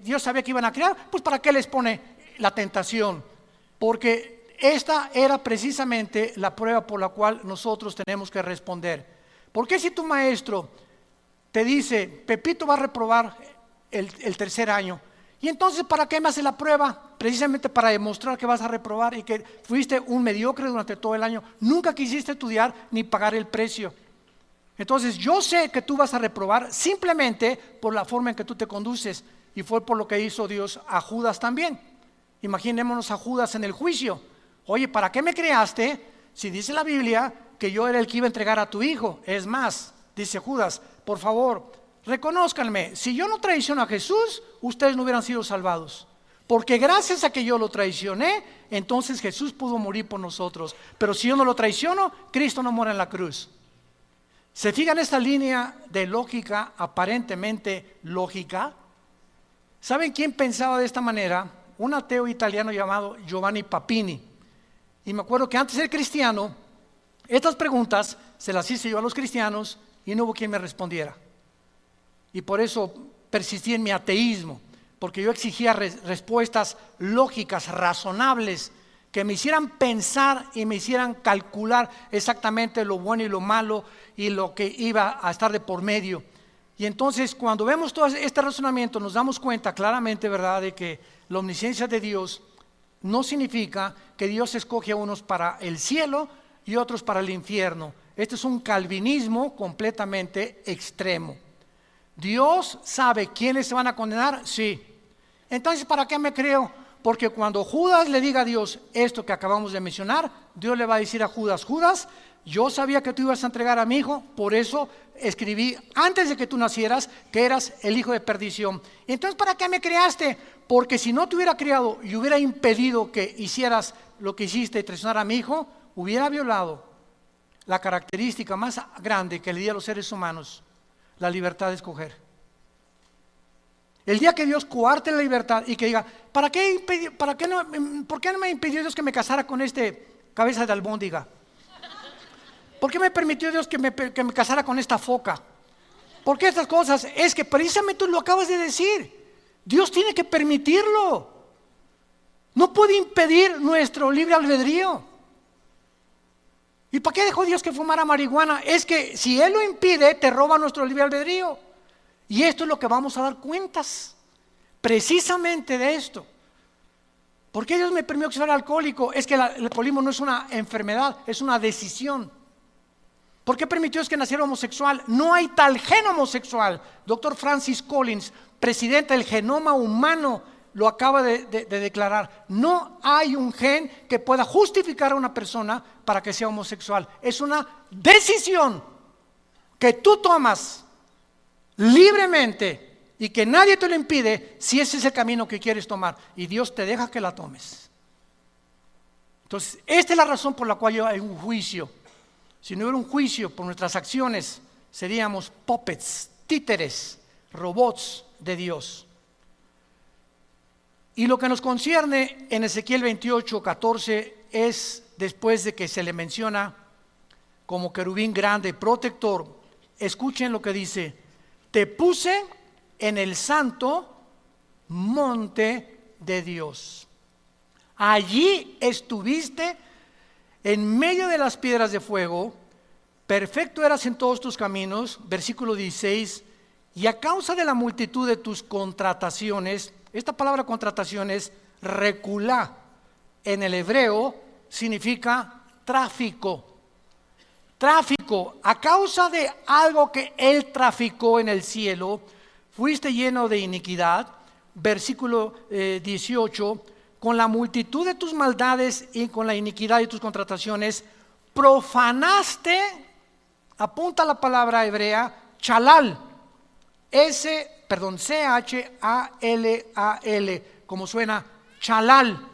Dios sabía que iban a crear? Pues ¿para qué les pone la tentación? Porque esta era precisamente la prueba por la cual nosotros tenemos que responder. ¿Por qué si tu maestro te dice, Pepito va a reprobar el tercer año? Y entonces, ¿para qué me hace la prueba? Precisamente para demostrar que vas a reprobar y que fuiste un mediocre durante todo el año. Nunca quisiste estudiar ni pagar el precio. Entonces, yo sé que tú vas a reprobar simplemente por la forma en que tú te conduces. Y fue por lo que hizo Dios a Judas también. Imaginémonos a Judas en el juicio. Oye, ¿para qué me creaste si dice la Biblia que yo era el que iba a entregar a tu hijo? Es más, dice Judas, por favor, reconózcanme, si yo no traiciono a Jesús, ustedes no hubieran sido salvados. Porque gracias a que yo lo traicioné, entonces Jesús pudo morir por nosotros. Pero si yo no lo traiciono, Cristo no muere en la cruz. ¿Se fijan esta línea de lógica, aparentemente lógica? ¿Saben quién pensaba de esta manera? Un ateo italiano llamado Giovanni Papini. Y me acuerdo que antes de ser cristiano, estas preguntas se las hice yo a los cristianos y no hubo quien me respondiera. Y por eso persistí en mi ateísmo, porque yo exigía respuestas lógicas, razonables, que me hicieran pensar y me hicieran calcular exactamente lo bueno y lo malo y lo que iba a estar de por medio. Y entonces, cuando vemos todo este razonamiento, nos damos cuenta claramente, ¿verdad?, de que la omnisciencia de Dios no significa que Dios escoge a unos para el cielo y otros para el infierno. Este es un calvinismo completamente extremo. ¿Dios sabe quiénes se van a condenar? Sí. Entonces, ¿para qué me creo? Porque cuando Judas le diga a Dios esto que acabamos de mencionar, Dios le va a decir a Judas, Judas, yo sabía que tú ibas a entregar a mi hijo, por eso escribí antes de que tú nacieras que eras el hijo de perdición. Entonces, ¿para qué me creaste? Porque si no te hubiera creado y hubiera impedido que hicieras lo que hiciste y traicionar a mi hijo, hubiera violado la característica más grande que le di a los seres humanos, la libertad de escoger. El día que Dios coarte la libertad y que diga, ¿por qué no me impidió Dios que me casara con cabeza de albóndiga? ¿Por qué me permitió Dios que me casara con esta foca? ¿Por qué estas cosas? Es que precisamente tú lo acabas de decir. Dios tiene que permitirlo. No puede impedir nuestro libre albedrío. ¿Y para qué dejó Dios que fumara marihuana? Es que si Él lo impide, te roba nuestro libre albedrío. Y esto es lo que vamos a dar cuentas. Precisamente de esto. ¿Por qué Dios me permitió que fuera alcohólico? Es que el alcoholismo no es una enfermedad, es una decisión. ¿Por qué permitió que naciera homosexual? No hay tal gen homosexual. Dr. Francis Collins, presidente del genoma humano, lo acaba de declarar. No hay un gen que pueda justificar a una persona para que sea homosexual. Es una decisión que tú tomas libremente y que nadie te lo impide si ese es el camino que quieres tomar. Y Dios te deja que la tomes. Entonces, esta es la razón por la cual hay un juicio. Si no hubiera un juicio por nuestras acciones, seríamos puppets, títeres, robots de Dios. Y lo que nos concierne en Ezequiel 28:14 es después de que se le menciona como querubín grande, protector. Escuchen lo que dice: te puse en el santo monte de Dios. Allí estuviste en medio de las piedras de fuego, perfecto eras en todos tus caminos, versículo 16, y a causa de la multitud de tus contrataciones, esta palabra contrataciones, reculá, en el hebreo significa tráfico. Tráfico, a causa de algo que Él traficó en el cielo, fuiste lleno de iniquidad, versículo 18, con la multitud de tus maldades y con la iniquidad de tus contrataciones, profanaste, apunta la palabra hebrea, chalal, C-H-A-L-A-L, como suena, chalal,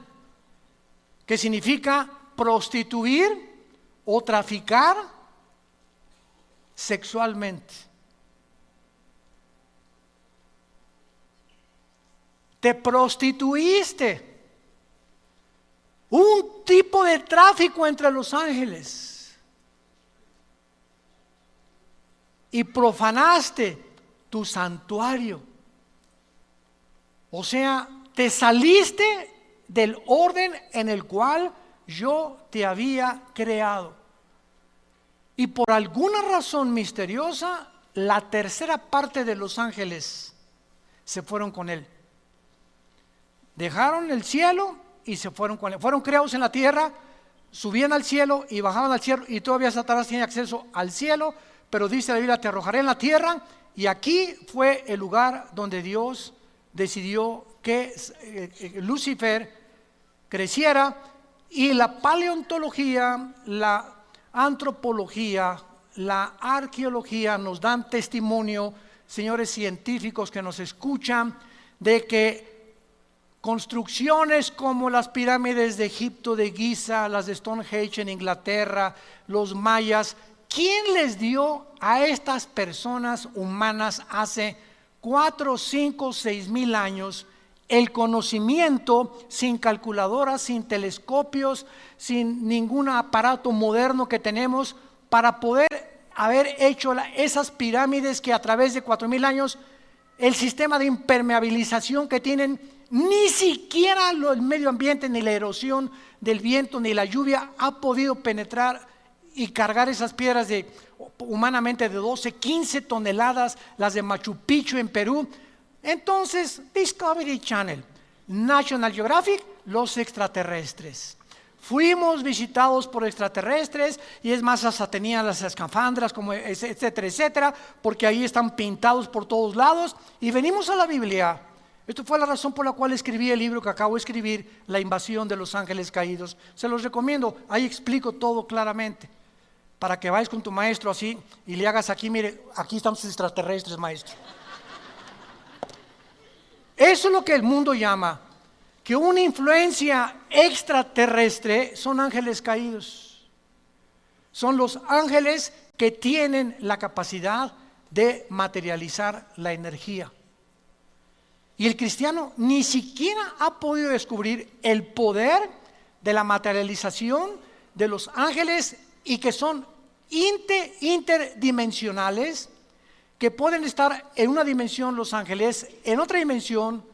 que significa prostituir o traficar sexualmente. Te prostituiste. Un tipo de tráfico entre los ángeles. Y profanaste tu santuario. O sea, te saliste del orden en el cual yo te había creado. Y por alguna razón misteriosa, la tercera parte de los ángeles se fueron con él. Dejaron el cielo y se fueron con él. Fueron creados en la tierra, subían al cielo y bajaban al cielo, y todavía Satanás tiene acceso al cielo, pero dice la Biblia, te arrojaré en la tierra, y aquí fue el lugar donde Dios decidió que Lucifer creciera. Y la paleontología, la antropología, la arqueología nos dan testimonio, señores científicos que nos escuchan, de que construcciones como las pirámides de Egipto, de Giza, las de Stonehenge en Inglaterra, los mayas, ¿quién les dio a estas personas humanas hace 4, 5, 6 mil años el conocimiento, sin calculadoras, sin telescopios, sin ningún aparato moderno que tenemos, para poder haber hecho esas pirámides que a través de 4,000 años, el sistema de impermeabilización que tienen, ni siquiera el medio ambiente, ni la erosión del viento, ni la lluvia ha podido penetrar y cargar esas piedras humanamente de 12, 15 toneladas, las de Machu Picchu en Perú? Entonces, Discovery Channel, National Geographic, los extraterrestres. Fuimos visitados por extraterrestres, y es más, hasta tenían las escafandras, como etcétera, etcétera, porque ahí están pintados por todos lados. Y venimos a la Biblia. Esto fue la razón por la cual escribí el libro que acabo de escribir, La invasión de los ángeles caídos. Se los recomiendo, ahí explico todo claramente. para que vayas con tu maestro así y le hagas aquí, mire, aquí están sus extraterrestres, maestro. Eso es lo que el mundo llama que una influencia extraterrestre son ángeles caídos. Son los ángeles que tienen la capacidad de materializar la energía. Y el cristiano ni siquiera ha podido descubrir el poder de la materialización de los ángeles y que son interdimensionales, que pueden estar en una dimensión los ángeles, en otra dimensión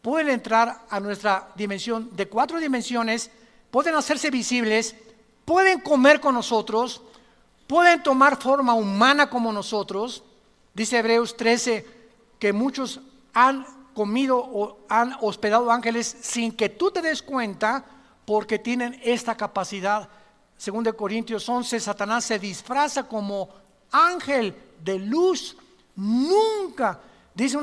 pueden entrar a nuestra dimensión de 4 dimensiones, pueden hacerse visibles, pueden comer con nosotros, pueden tomar forma humana como nosotros. Dice Hebreos 13 que muchos han comido o han hospedado ángeles sin que tú te des cuenta, porque tienen esta capacidad. Según de Corintios 11, Satanás se disfraza como ángel de luz. Nunca, dice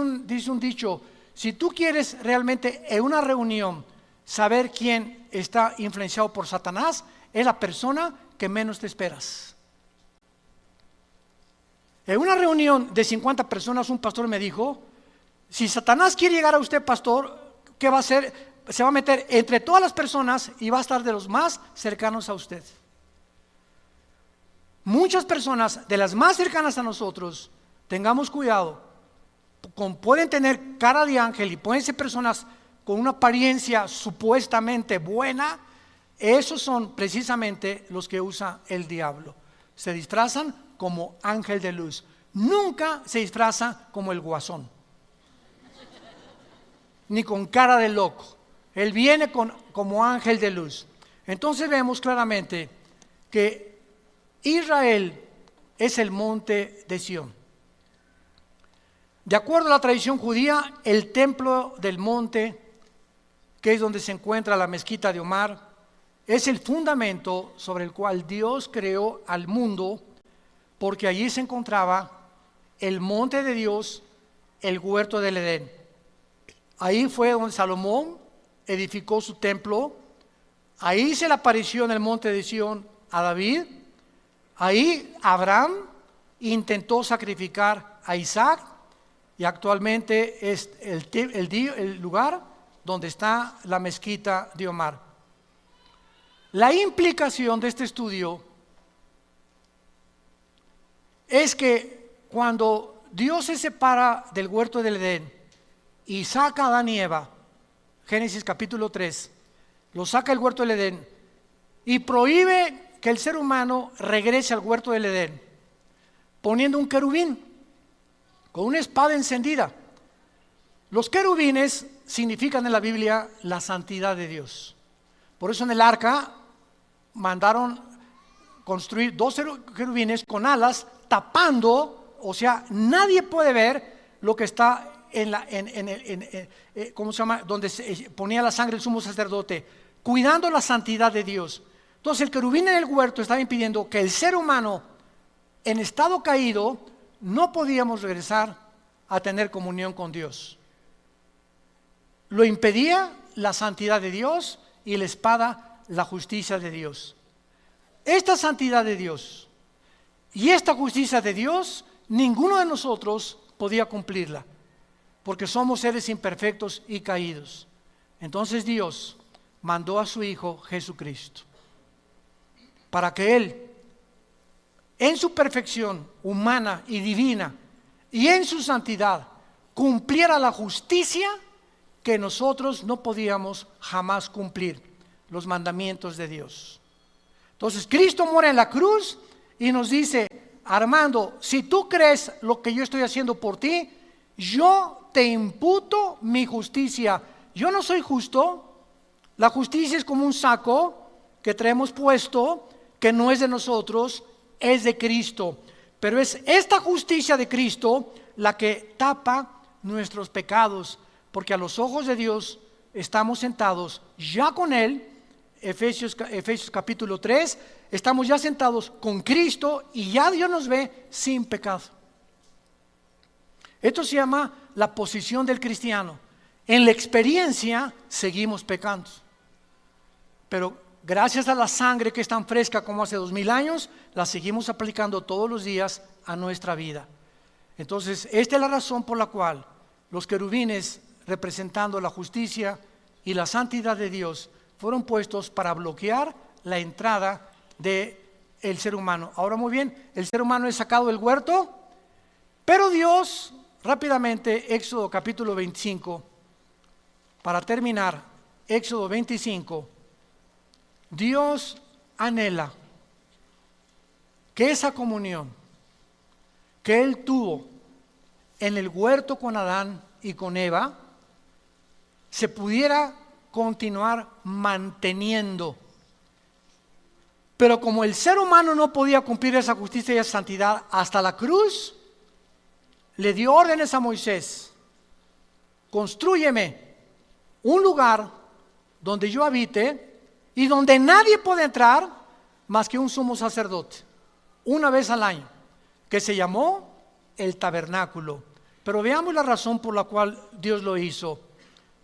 un dicho, si tú quieres realmente en una reunión saber quién está influenciado por Satanás, es la persona que menos te esperas. En una reunión de 50 personas, un pastor me dijo, si Satanás quiere llegar a usted, pastor, ¿qué va a hacer? Se va a meter entre todas las personas y va a estar de los más cercanos a usted. Muchas personas de las más cercanas a nosotros, tengamos cuidado, pueden tener cara de ángel y pueden ser personas con una apariencia supuestamente buena. Esos son precisamente los que usa el diablo. Se disfrazan como ángel de luz. Nunca se disfraza como el guasón, ni con cara de loco. Él viene como ángel de luz. Entonces vemos claramente que Israel es el monte de Sión. De acuerdo a la tradición judía, el templo del monte, que es donde se encuentra la mezquita de Omar, es el fundamento sobre el cual Dios creó al mundo, porque allí se encontraba el monte de Dios, el huerto del Edén. Ahí fue donde Salomón edificó su templo. Ahí se le apareció en el monte de Sión a David. Ahí Abraham intentó sacrificar a Isaac, y actualmente es el lugar donde está la mezquita de Omar. La implicación de este estudio es que cuando Dios se separa del huerto del Edén y saca a Adán y Eva, Génesis capítulo 3, lo saca del huerto del Edén y prohíbe que el ser humano regrese al huerto del Edén, poniendo un querubín con una espada encendida. Los querubines significan en la Biblia la santidad de Dios. Por eso en el arca mandaron construir 2 querubines con alas tapando, o sea, nadie puede ver lo que está ¿cómo se llama? Donde se ponía la sangre del sumo sacerdote, cuidando la santidad de Dios. Entonces el querubín en el huerto estaba impidiendo que el ser humano en estado caído no podíamos regresar a tener comunión con Dios. Lo impedía la santidad de Dios y la espada, la justicia de Dios. Esta santidad de Dios y esta justicia de Dios, ninguno de nosotros podía cumplirla, porque somos seres imperfectos y caídos. Entonces Dios mandó a su Hijo Jesucristo para que Él, en su perfección humana y divina y en su santidad, cumpliera la justicia que nosotros no podíamos jamás cumplir, los mandamientos de Dios. Entonces Cristo muere en la cruz y nos dice: Armando, si tú crees lo que yo estoy haciendo por ti, yo te imputo mi justicia. Yo no soy justo. La justicia es como un saco que traemos puesto, que no es de nosotros, es de Cristo. Pero es esta justicia de Cristo la que tapa nuestros pecados, porque a los ojos de Dios estamos sentados ya con Él. Efesios capítulo 3, estamos ya sentados con Cristo y ya Dios nos ve sin pecado. Esto se llama la posición del cristiano. En la experiencia seguimos pecando, pero gracias a la sangre que es tan fresca como hace 2000 años, la seguimos aplicando todos los días a nuestra vida. Entonces, esta es la razón por la cual los querubines, representando la justicia y la santidad de Dios, fueron puestos para bloquear la entrada del ser humano. Ahora, muy bien, el ser humano es sacado del huerto, pero Dios, rápidamente, Éxodo capítulo 25, para terminar, Éxodo 25, Dios anhela que esa comunión que Él tuvo en el huerto con Adán y con Eva se pudiera continuar manteniendo. Pero como el ser humano no podía cumplir esa justicia y esa santidad hasta la cruz, le dio órdenes a Moisés: constrúyeme un lugar donde yo habite y donde nadie puede entrar más que un sumo sacerdote, una vez al año, que se llamó el tabernáculo. Pero veamos la razón por la cual Dios lo hizo.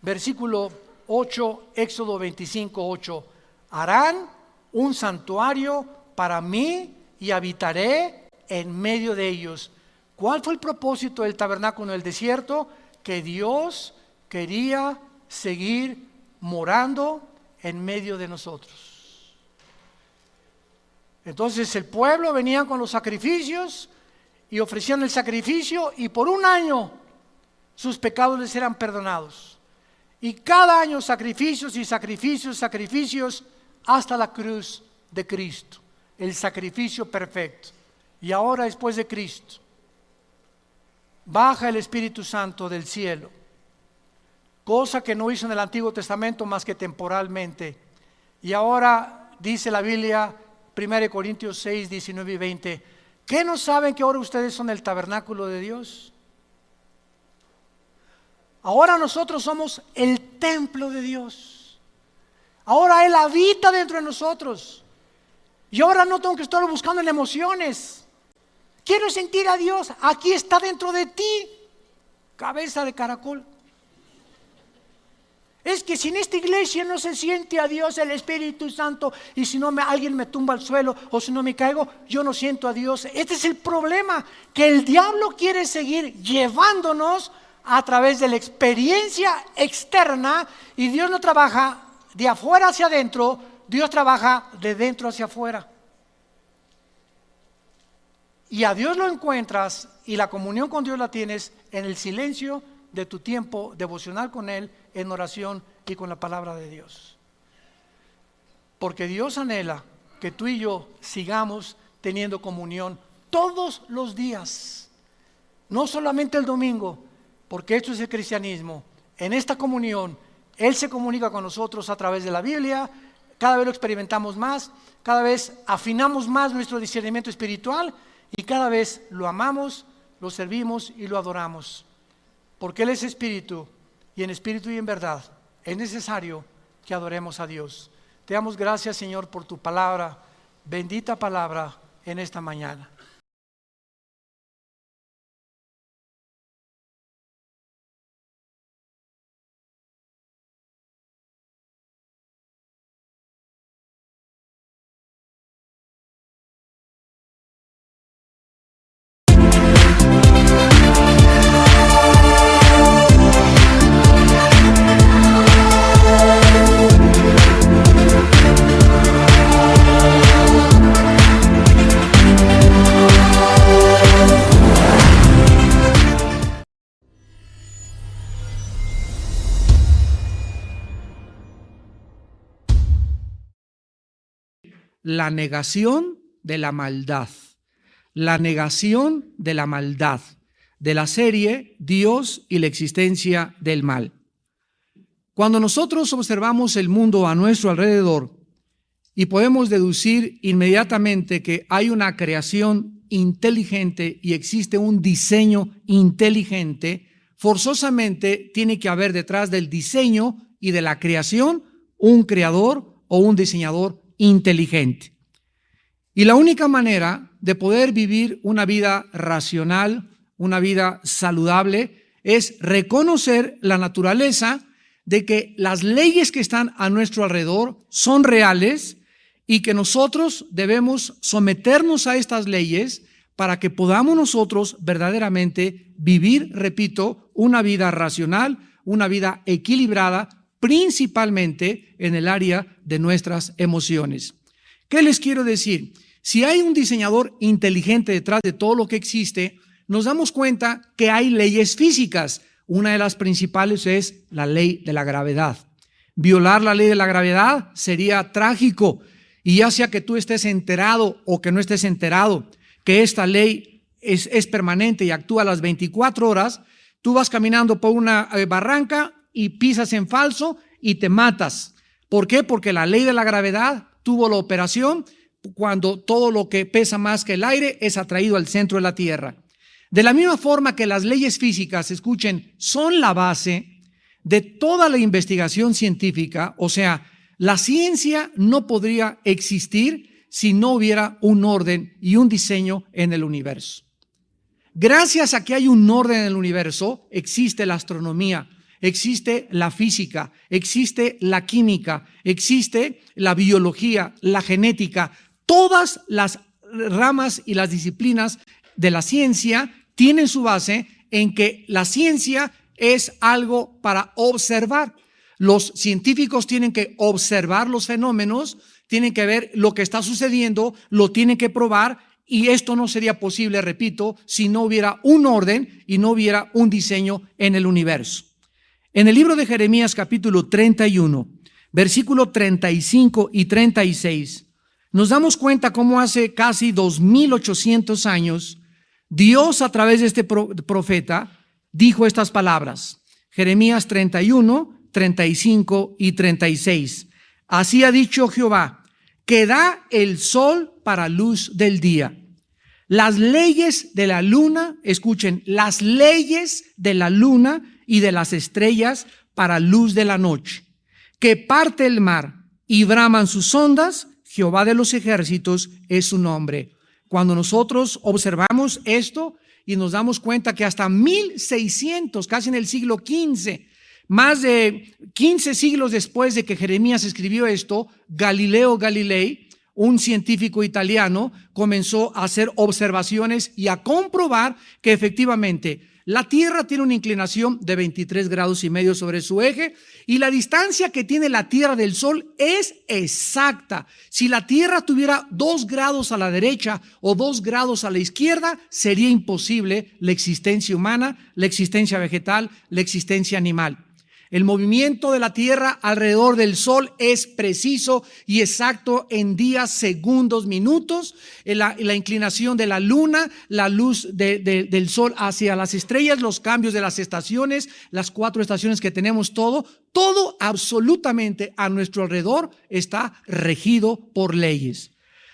Versículo 8, Éxodo 25, 8. Harán un santuario para mí y habitaré en medio de ellos. ¿Cuál fue el propósito del tabernáculo en el desierto? Que Dios quería seguir morando en medio de nosotros. Entonces el pueblo venía con los sacrificios y ofrecían el sacrificio, y por un año sus pecados les eran perdonados. Y cada año sacrificios y sacrificios, sacrificios, hasta la cruz de Cristo, el sacrificio perfecto. Y ahora, después de Cristo, baja el Espíritu Santo del cielo, cosa que no hizo en el Antiguo Testamento más que temporalmente. Y ahora dice la Biblia, 1 Corintios 6, 19 y 20, ¿qué no saben que ahora ustedes son el tabernáculo de Dios? Ahora nosotros somos el templo de Dios. Ahora Él habita dentro de nosotros. Y ahora no tengo que estar buscando en emociones. Quiero sentir a Dios. Aquí está dentro de ti. Cabeza de caracol. Es que si en esta iglesia no se siente a Dios, el Espíritu Santo, y si no alguien me tumba al suelo o si no me caigo, yo no siento a Dios. Este es el problema, que el diablo quiere seguir llevándonos a través de la experiencia externa, y Dios no trabaja de afuera hacia adentro, Dios trabaja de dentro hacia afuera. Y a Dios lo encuentras y la comunión con Dios la tienes en el silencio de tu tiempo devocional con Él, en oración y con la palabra de Dios. Porque Dios anhela que tú y yo sigamos teniendo comunión todos los días, no solamente el domingo, porque esto es el cristianismo. En esta comunión Él se comunica con nosotros a través de la Biblia. Cada vez lo experimentamos más, cada vez afinamos más nuestro discernimiento espiritual y cada vez lo amamos, lo servimos y lo adoramos. Porque Él es espíritu, y en espíritu y en verdad es necesario que adoremos a Dios. Te damos gracias, Señor, por tu palabra, bendita palabra en esta mañana. La negación de la maldad. La negación de la maldad. De la serie Dios y la existencia del mal. Cuando nosotros observamos el mundo a nuestro alrededor y podemos deducir inmediatamente que hay una creación inteligente y existe un diseño inteligente, forzosamente tiene que haber detrás del diseño y de la creación un creador o un diseñador inteligente. Y la única manera de poder vivir una vida racional, una vida saludable, es reconocer la naturaleza de que las leyes que están a nuestro alrededor son reales y que nosotros debemos someternos a estas leyes para que podamos nosotros verdaderamente vivir, repito, una vida racional, una vida equilibrada, principalmente en el área de nuestras emociones. ¿Qué les quiero decir? Si hay un diseñador inteligente detrás de todo lo que existe, nos damos cuenta que hay leyes físicas. Una de las principales es la ley de la gravedad. Violar la ley de la gravedad sería trágico, y ya sea que tú estés enterado o que no estés enterado que esta ley es permanente y actúa a las 24 horas, tú vas caminando por una barranca y pisas en falso y te matas. ¿Por qué? Porque la ley de la gravedad tuvo la operación cuando todo lo que pesa más que el aire es atraído al centro de la Tierra. De la misma forma que las leyes físicas, escuchen, son la base de toda la investigación científica, o sea, la ciencia no podría existir si no hubiera un orden y un diseño en el universo. Gracias a que hay un orden en el universo, existe la astronomía, existe la física, existe la química, existe la biología, la genética. Todas las ramas y las disciplinas de la ciencia tienen su base en que la ciencia es algo para observar. Los científicos tienen que observar los fenómenos, tienen que ver lo que está sucediendo, lo tienen que probar, y esto no sería posible, repito, si no hubiera un orden y no hubiera un diseño en el universo. En el libro de Jeremías capítulo 31, versículo 35 y 36, nos damos cuenta cómo hace casi 2800 años Dios, a través de este profeta, dijo estas palabras. Jeremías 31, 35 y 36. Así ha dicho Jehová, que da el sol para luz del día. Las leyes de la luna, escuchen, las leyes de la luna y de las estrellas para luz de la noche. Que parte el mar y braman sus ondas, Jehová de los ejércitos es su nombre. Cuando nosotros observamos esto y nos damos cuenta que hasta 1600, casi en el siglo XV, más de 15 siglos después de que Jeremías escribió esto, Galileo Galilei, un científico italiano, comenzó a hacer observaciones y a comprobar que efectivamente la Tierra tiene una inclinación de 23 grados y medio sobre su eje, y la distancia que tiene la Tierra del Sol es exacta. Si la Tierra tuviera 2 grados a la derecha o 2 grados a la izquierda, sería imposible la existencia humana, la existencia vegetal, la existencia animal. El movimiento de la Tierra alrededor del Sol es preciso y exacto en días, segundos, minutos. La inclinación de la Luna, la luz del Sol hacia las estrellas, los cambios de las estaciones, las 4 estaciones que tenemos, todo absolutamente a nuestro alrededor está regido por leyes.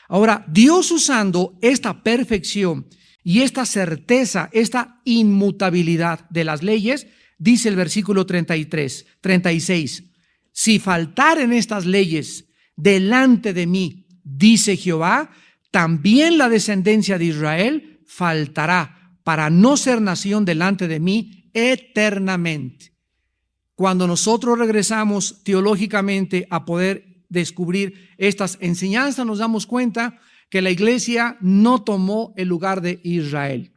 Ahora, Dios, usando esta perfección y esta certeza, esta inmutabilidad de las leyes, dice el versículo 36, si faltaren estas leyes delante de mí, dice Jehová, también la descendencia de Israel faltará para no ser nación delante de mí eternamente. Cuando nosotros regresamos teológicamente a poder descubrir estas enseñanzas, nos damos cuenta que la iglesia no tomó el lugar de Israel.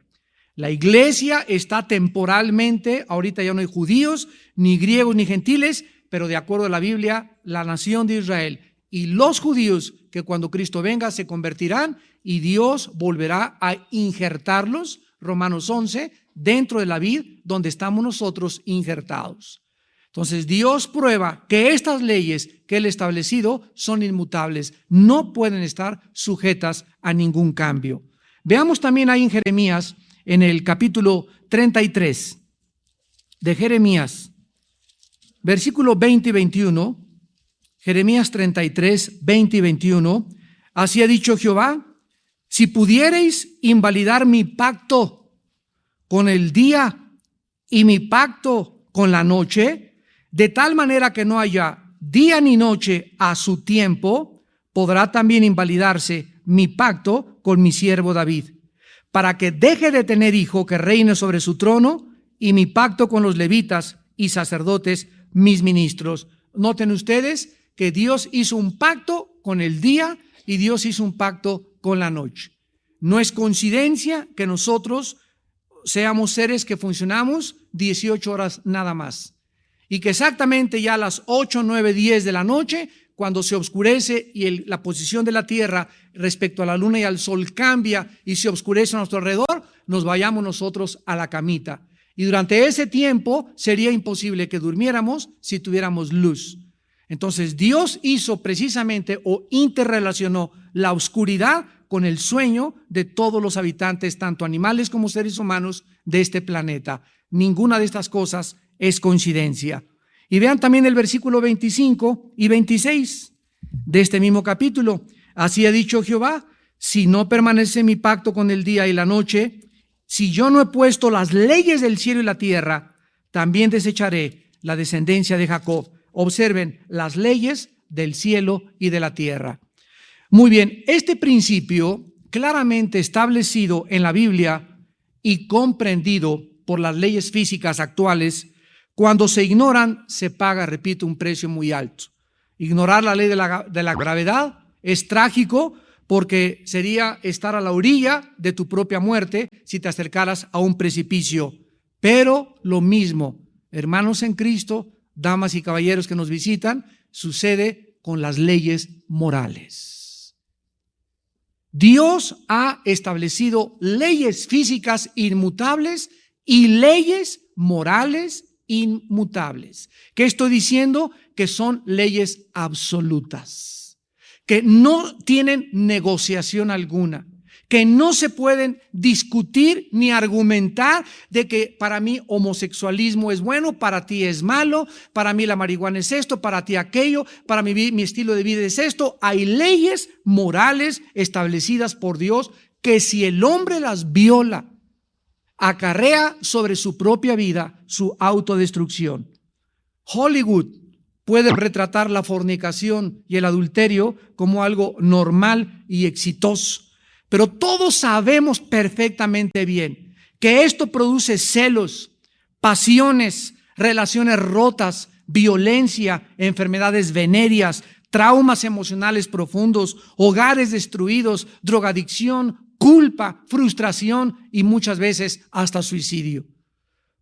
La iglesia está temporalmente, ahorita ya no hay judíos, ni griegos, ni gentiles, pero de acuerdo a la Biblia, la nación de Israel y los judíos que cuando Cristo venga se convertirán y Dios volverá a injertarlos, Romanos 11, dentro de la vid donde estamos nosotros injertados. Entonces Dios prueba que estas leyes que Él ha establecido son inmutables, no pueden estar sujetas a ningún cambio. Veamos también ahí en Jeremías, en el capítulo 33 de Jeremías, versículo 20 y 21, Jeremías 33, 20 y 21, así ha dicho Jehová, si pudiereis invalidar mi pacto con el día y mi pacto con la noche, de tal manera que no haya día ni noche a su tiempo, podrá también invalidarse mi pacto con mi siervo David, para que deje de tener hijo que reine sobre su trono, y mi pacto con los levitas y sacerdotes mis ministros. Noten ustedes que Dios hizo un pacto con el día y Dios hizo un pacto con la noche. No es coincidencia que nosotros seamos seres que funcionamos 18 horas nada más. Y que exactamente ya a las 8, 9, 10 de la noche, cuando se oscurece y la posición de la tierra respecto a la luna y al sol cambia y se oscurece a nuestro alrededor, nos vayamos nosotros a la camita. Y durante ese tiempo sería imposible que durmiéramos si tuviéramos luz. Entonces Dios hizo precisamente o interrelacionó la oscuridad con el sueño de todos los habitantes, tanto animales como seres humanos de este planeta. Ninguna de estas cosas es coincidencia. Y vean también el versículo 25 y 26 de este mismo capítulo. Así ha dicho Jehová, si no permanece mi pacto con el día y la noche, si yo no he puesto las leyes del cielo y la tierra, también desecharé la descendencia de Jacob. Observen las leyes del cielo y de la tierra. Muy bien, este principio claramente establecido en la Biblia y comprendido por las leyes físicas actuales, cuando se ignoran, se paga, repito, un precio muy alto. Ignorar la ley de la gravedad es trágico porque sería estar a la orilla de tu propia muerte si te acercaras a un precipicio. Pero lo mismo, hermanos en Cristo, damas y caballeros que nos visitan, sucede con las leyes morales. Dios ha establecido leyes físicas inmutables y leyes morales inmutables. ¿Qué estoy diciendo? Que son leyes absolutas, que no tienen negociación alguna, que no se pueden discutir ni argumentar de que para mí homosexualismo es bueno, para ti es malo, para mí la marihuana es esto, para ti aquello, para mí mi estilo de vida es esto. Hay leyes morales establecidas por Dios que si el hombre las viola, acarrea sobre su propia vida su autodestrucción. Hollywood puede retratar la fornicación y el adulterio como algo normal y exitoso, pero todos sabemos perfectamente bien que esto produce celos, pasiones, relaciones rotas, violencia, enfermedades venéreas, traumas emocionales profundos, hogares destruidos, drogadicción, culpa, frustración y muchas veces hasta suicidio.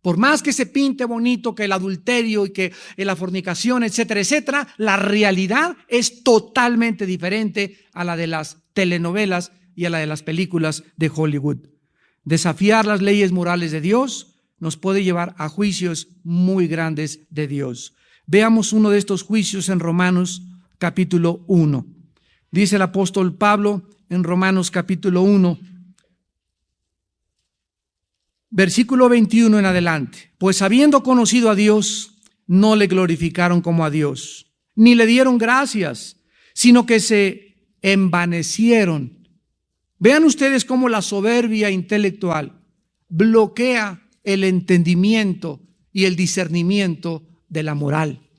Por más que se pinte bonito que el adulterio y que la fornicación, etcétera, etcétera, la realidad es totalmente diferente a la de las telenovelas y a la de las películas de Hollywood. Desafiar las leyes morales de Dios nos puede llevar a juicios muy grandes de Dios. Veamos uno de estos juicios en Romanos capítulo 1. Dice el apóstol Pablo en Romanos capítulo 1, versículo 21 en adelante. Pues habiendo conocido a Dios, no le glorificaron como a Dios, ni le dieron gracias, sino que se envanecieron. Vean ustedes cómo la soberbia intelectual bloquea el entendimiento y el discernimiento de la moral.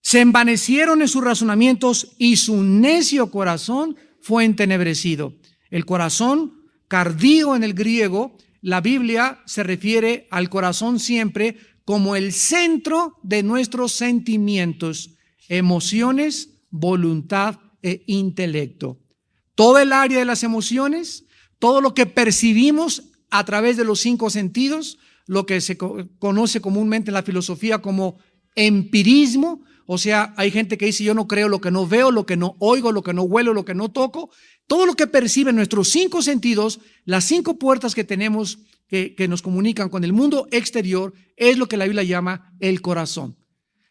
Se envanecieron en sus razonamientos y su necio corazón fue entenebrecido. El corazón, cardio en el griego, la Biblia se refiere al corazón siempre como el centro de nuestros sentimientos, emociones, voluntad e intelecto. Todo el área de las emociones, todo lo que percibimos a través de los 5 sentidos, lo que se conoce comúnmente en la filosofía como empirismo. O sea, hay gente que dice yo no creo lo que no veo, lo que no oigo, lo que no huelo, lo que no toco. Todo lo que perciben nuestros 5 sentidos, las 5 puertas que tenemos que nos comunican con el mundo exterior, es lo que la Biblia llama el corazón.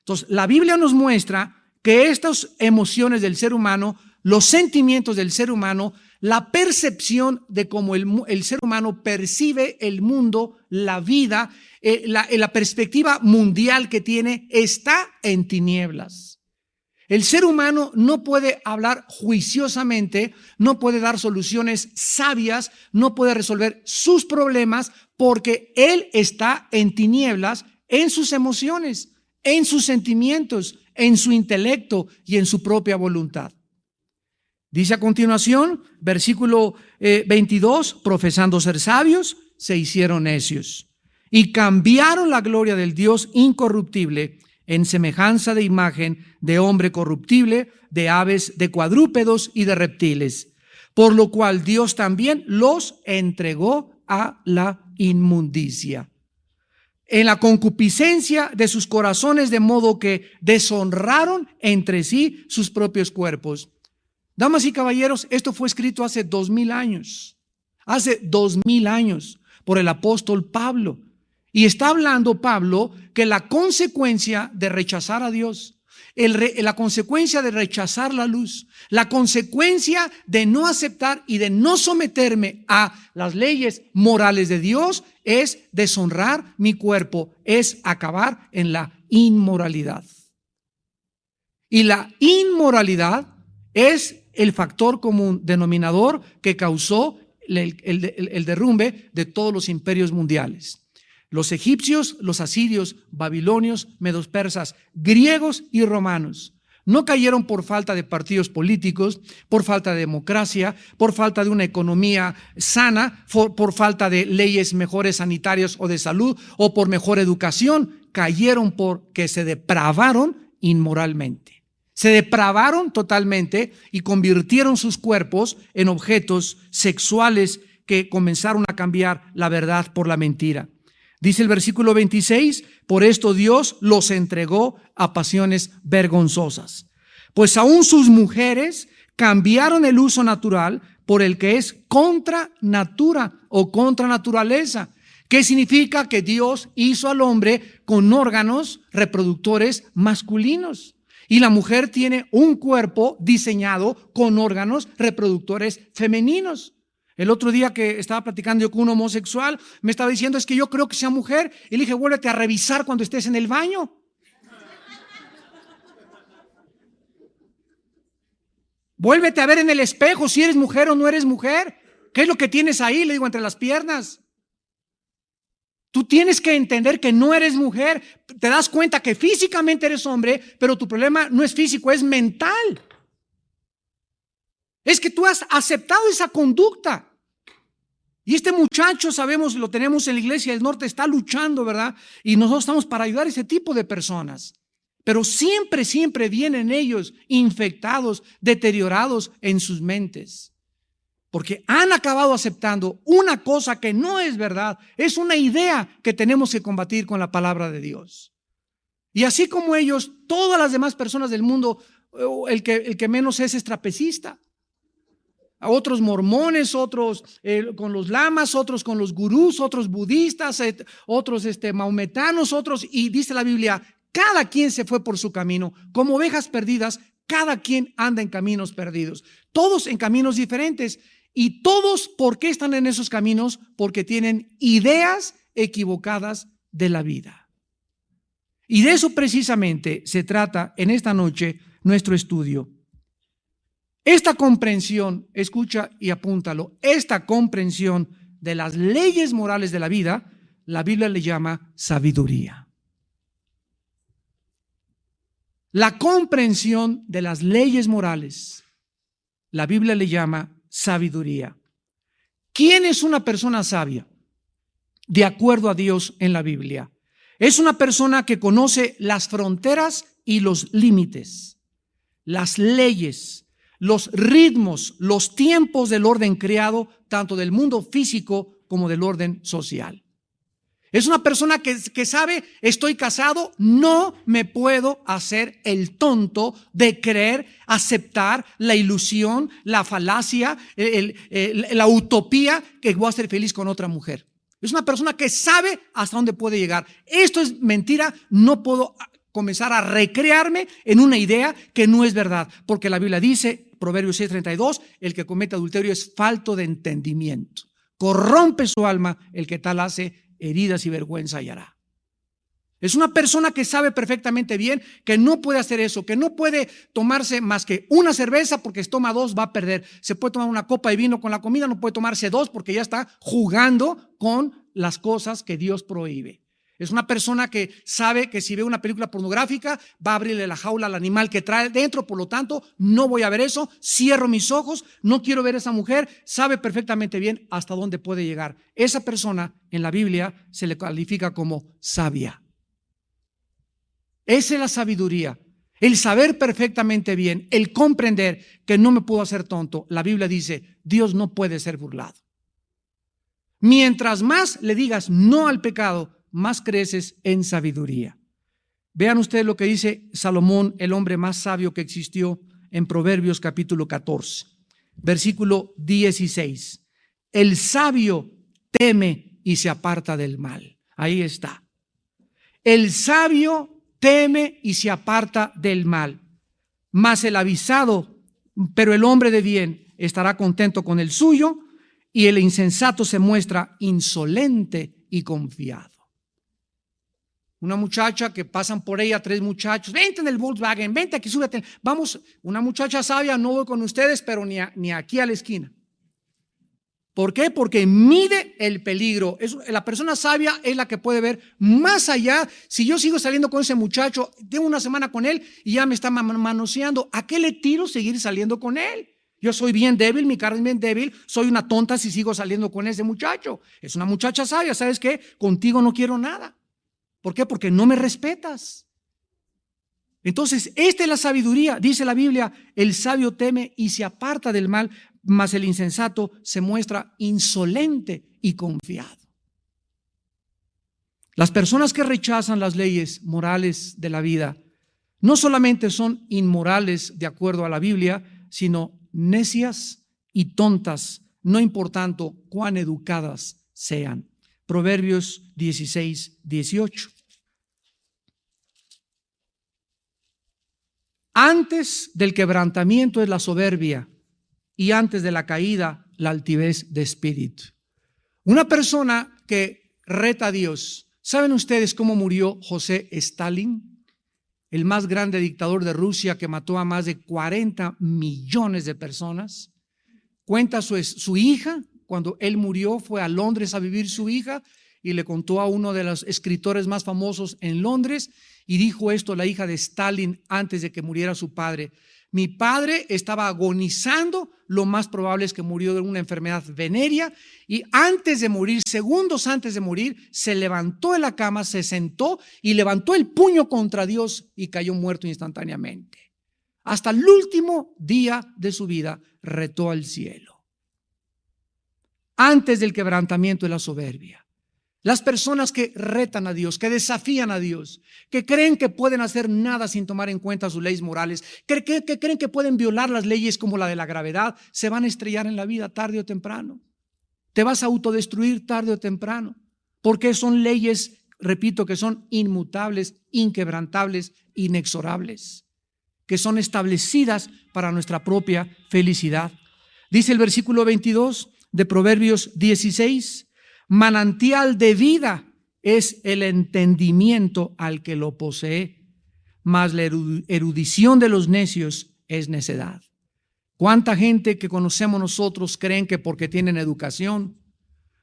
Entonces, la Biblia nos muestra que estas emociones del ser humano, los sentimientos del ser humano, la percepción de cómo el ser humano percibe el mundo, la vida, la perspectiva mundial que tiene, está en tinieblas. El ser humano no puede hablar juiciosamente, no puede dar soluciones sabias, no puede resolver sus problemas porque él está en tinieblas en sus emociones, en sus sentimientos, en su intelecto y en su propia voluntad. Dice a continuación, versículo 22, profesando ser sabios, se hicieron necios y cambiaron la gloria del Dios incorruptible en semejanza de imagen de hombre corruptible, de aves, de cuadrúpedos y de reptiles, por lo cual Dios también los entregó a la inmundicia, en la concupiscencia de sus corazones, de modo que deshonraron entre sí sus propios cuerpos. Damas y caballeros, esto fue escrito hace 2000 años, por el apóstol Pablo. Y está hablando Pablo que la consecuencia de rechazar a Dios, la consecuencia de rechazar la luz, la consecuencia de no aceptar y de no someterme a las leyes morales de Dios es deshonrar mi cuerpo, es acabar en la inmoralidad. Y la inmoralidad es el factor común denominador que causó el derrumbe de todos los imperios mundiales. Los egipcios, los asirios, babilonios, medos persas, griegos y romanos no cayeron por falta de partidos políticos, por falta de democracia, por falta de una economía sana, por falta de leyes mejores sanitarias o de salud o por mejor educación. Cayeron porque se depravaron inmoralmente. Se depravaron totalmente y convirtieron sus cuerpos en objetos sexuales que comenzaron a cambiar la verdad por la mentira. Dice el versículo 26, por esto Dios los entregó a pasiones vergonzosas. Pues aún sus mujeres cambiaron el uso natural por el que es contra natura o contra naturaleza. ¿Qué significa? Que Dios hizo al hombre con órganos reproductores masculinos. Y la mujer tiene un cuerpo diseñado con órganos reproductores femeninos. El otro día que estaba platicando yo con un homosexual, me estaba diciendo, es que yo creo que sea mujer. Y le dije, vuélvete a revisar cuando estés en el baño. Vuélvete a ver en el espejo si eres mujer o no eres mujer. ¿Qué es lo que tienes ahí? Le digo, entre las piernas. Tú tienes que entender que no eres mujer. Te das cuenta que físicamente eres hombre, pero tu problema no es físico, es mental. Es que tú has aceptado esa conducta. Y este muchacho, sabemos, lo tenemos en la iglesia del norte, está luchando, ¿verdad? Y nosotros estamos para ayudar a ese tipo de personas. Pero siempre vienen ellos infectados, deteriorados en sus mentes. Porque han acabado aceptando una cosa que no es verdad. Es una idea que tenemos que combatir con la palabra de Dios. Y así como ellos, todas las demás personas del mundo, el que menos es trapecista. A otros mormones, otros con los lamas, otros con los gurús, otros budistas, otros maometanos, otros, y dice la Biblia, cada quien se fue por su camino, como ovejas perdidas, cada quien anda en caminos perdidos, todos en caminos diferentes, y todos, ¿por qué están en esos caminos? Porque tienen ideas equivocadas de la vida. Y de eso precisamente se trata en esta noche nuestro estudio. Esta comprensión, escucha y apúntalo, esta comprensión de las leyes morales de la vida, la Biblia le llama sabiduría. La comprensión de las leyes morales, la Biblia le llama sabiduría. ¿Quién es una persona sabia? De acuerdo a Dios en la Biblia. Es una persona que conoce las fronteras y los límites, las leyes, los ritmos, los tiempos del orden creado, tanto del mundo físico como del orden social. Es una persona que sabe, estoy casado, no me puedo hacer el tonto de creer, aceptar la ilusión, la falacia, la utopía que voy a ser feliz con otra mujer. Es una persona que sabe hasta dónde puede llegar. Esto es mentira, no puedo comenzar a recrearme en una idea que no es verdad, porque la Biblia dice, Proverbios 6:32, el que comete adulterio es falto de entendimiento. Corrompe su alma el que tal hace, heridas y vergüenza hallará. Es una persona que sabe perfectamente bien que no puede hacer eso, que no puede tomarse más que una cerveza porque si toma dos va a perder. Se puede tomar una copa de vino con la comida, no puede tomarse dos porque ya está jugando con las cosas que Dios prohíbe. Es una persona que sabe que si ve una película pornográfica va a abrirle la jaula al animal que trae dentro, por lo tanto no voy a ver eso, cierro mis ojos, no quiero ver a esa mujer, sabe perfectamente bien hasta dónde puede llegar. Esa persona en la Biblia se le califica como sabia. Esa es la sabiduría, el saber perfectamente bien, el comprender que no me puedo hacer tonto. La Biblia dice, Dios no puede ser burlado. Mientras más le digas no al pecado, más creces en sabiduría. Vean ustedes lo que dice Salomón, el hombre más sabio que existió, en Proverbios capítulo 14, versículo 16. El sabio teme y se aparta del mal. Ahí está. El sabio teme y se aparta del mal. Mas el avisado, pero el hombre de bien, estará contento con el suyo, y el insensato se muestra insolente y confiado. Una muchacha que pasan por ella 3 muchachos, vente en el Volkswagen, vente aquí, súbete. Vamos, una muchacha sabia, no voy con ustedes, pero ni aquí a la esquina. ¿Por qué? Porque mide el peligro. La persona sabia es la que puede ver más allá. Si yo sigo saliendo con ese muchacho, tengo una semana con él y ya me está manoseando, ¿a qué le tiro seguir saliendo con él? Yo soy bien débil, mi carne es bien débil, soy una tonta si sigo saliendo con ese muchacho. Es una muchacha sabia, ¿sabes qué? Contigo no quiero nada. ¿Por qué? Porque no me respetas. Entonces, esta es la sabiduría. Dice la Biblia, el sabio teme y se aparta del mal, mas el insensato se muestra insolente y confiado. Las personas que rechazan las leyes morales de la vida no solamente son inmorales de acuerdo a la Biblia, sino necias y tontas, no importando cuán educadas sean. Proverbios 16, 18. Antes del quebrantamiento es la soberbia y antes de la caída la altivez de espíritu. Una persona que reta a Dios. ¿Saben ustedes cómo murió José Stalin? El más grande dictador de Rusia que mató a más de 40 millones de personas. Cuenta su hija, cuando él murió, fue a Londres a vivir su hija y le contó a uno de los escritores más famosos en Londres y dijo esto la hija de Stalin antes de que muriera su padre. Mi padre estaba agonizando, lo más probable es que murió de una enfermedad venérea y antes de morir, segundos antes de morir, se levantó de la cama, se sentó y levantó el puño contra Dios y cayó muerto instantáneamente. Hasta el último día de su vida retó al cielo. Antes del quebrantamiento de la soberbia. Las personas que retan a Dios, que desafían a Dios, que creen que pueden hacer nada sin tomar en cuenta sus leyes morales, que creen que pueden violar las leyes como la de la gravedad, se van a estrellar en la vida tarde o temprano. Te vas a autodestruir tarde o temprano, porque son leyes, repito, que son inmutables, inquebrantables, inexorables, que son establecidas para nuestra propia felicidad. Dice el versículo 22 de Proverbios 16, manantial de vida es el entendimiento al que lo posee, mas la erudición de los necios es necedad. ¿Cuánta gente que conocemos nosotros creen que porque tienen educación,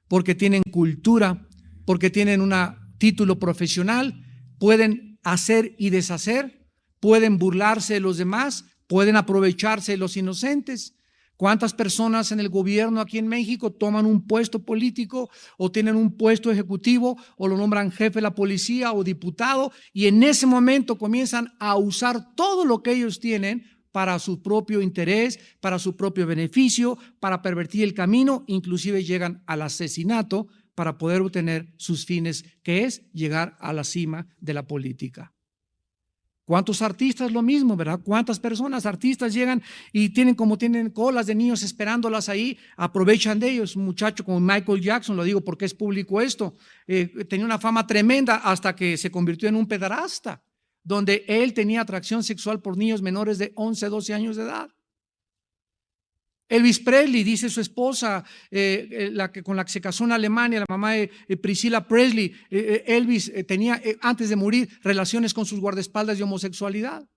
porque tienen cultura, porque tienen un título profesional, pueden hacer y deshacer, pueden burlarse de los demás, pueden aprovecharse de los inocentes? ¿Cuántas personas en el gobierno aquí en México toman un puesto político o tienen un puesto ejecutivo o lo nombran jefe de la policía o diputado y en ese momento comienzan a usar todo lo que ellos tienen para su propio interés, para su propio beneficio, para pervertir el camino, inclusive llegan al asesinato para poder obtener sus fines, que es llegar a la cima de la política? ¿Cuántos artistas lo mismo, verdad? ¿Cuántas personas, artistas llegan y tienen colas de niños esperándolas ahí, aprovechan de ellos? Un muchacho como Michael Jackson, lo digo porque es público esto, tenía una fama tremenda hasta que se convirtió en un pederasta, donde él tenía atracción sexual por niños menores de 11, 12 años de edad. Elvis Presley, dice su esposa, con la que se casó en Alemania, la mamá de Priscilla Presley, Elvis tenía antes de morir relaciones con sus guardaespaldas de homosexualidad.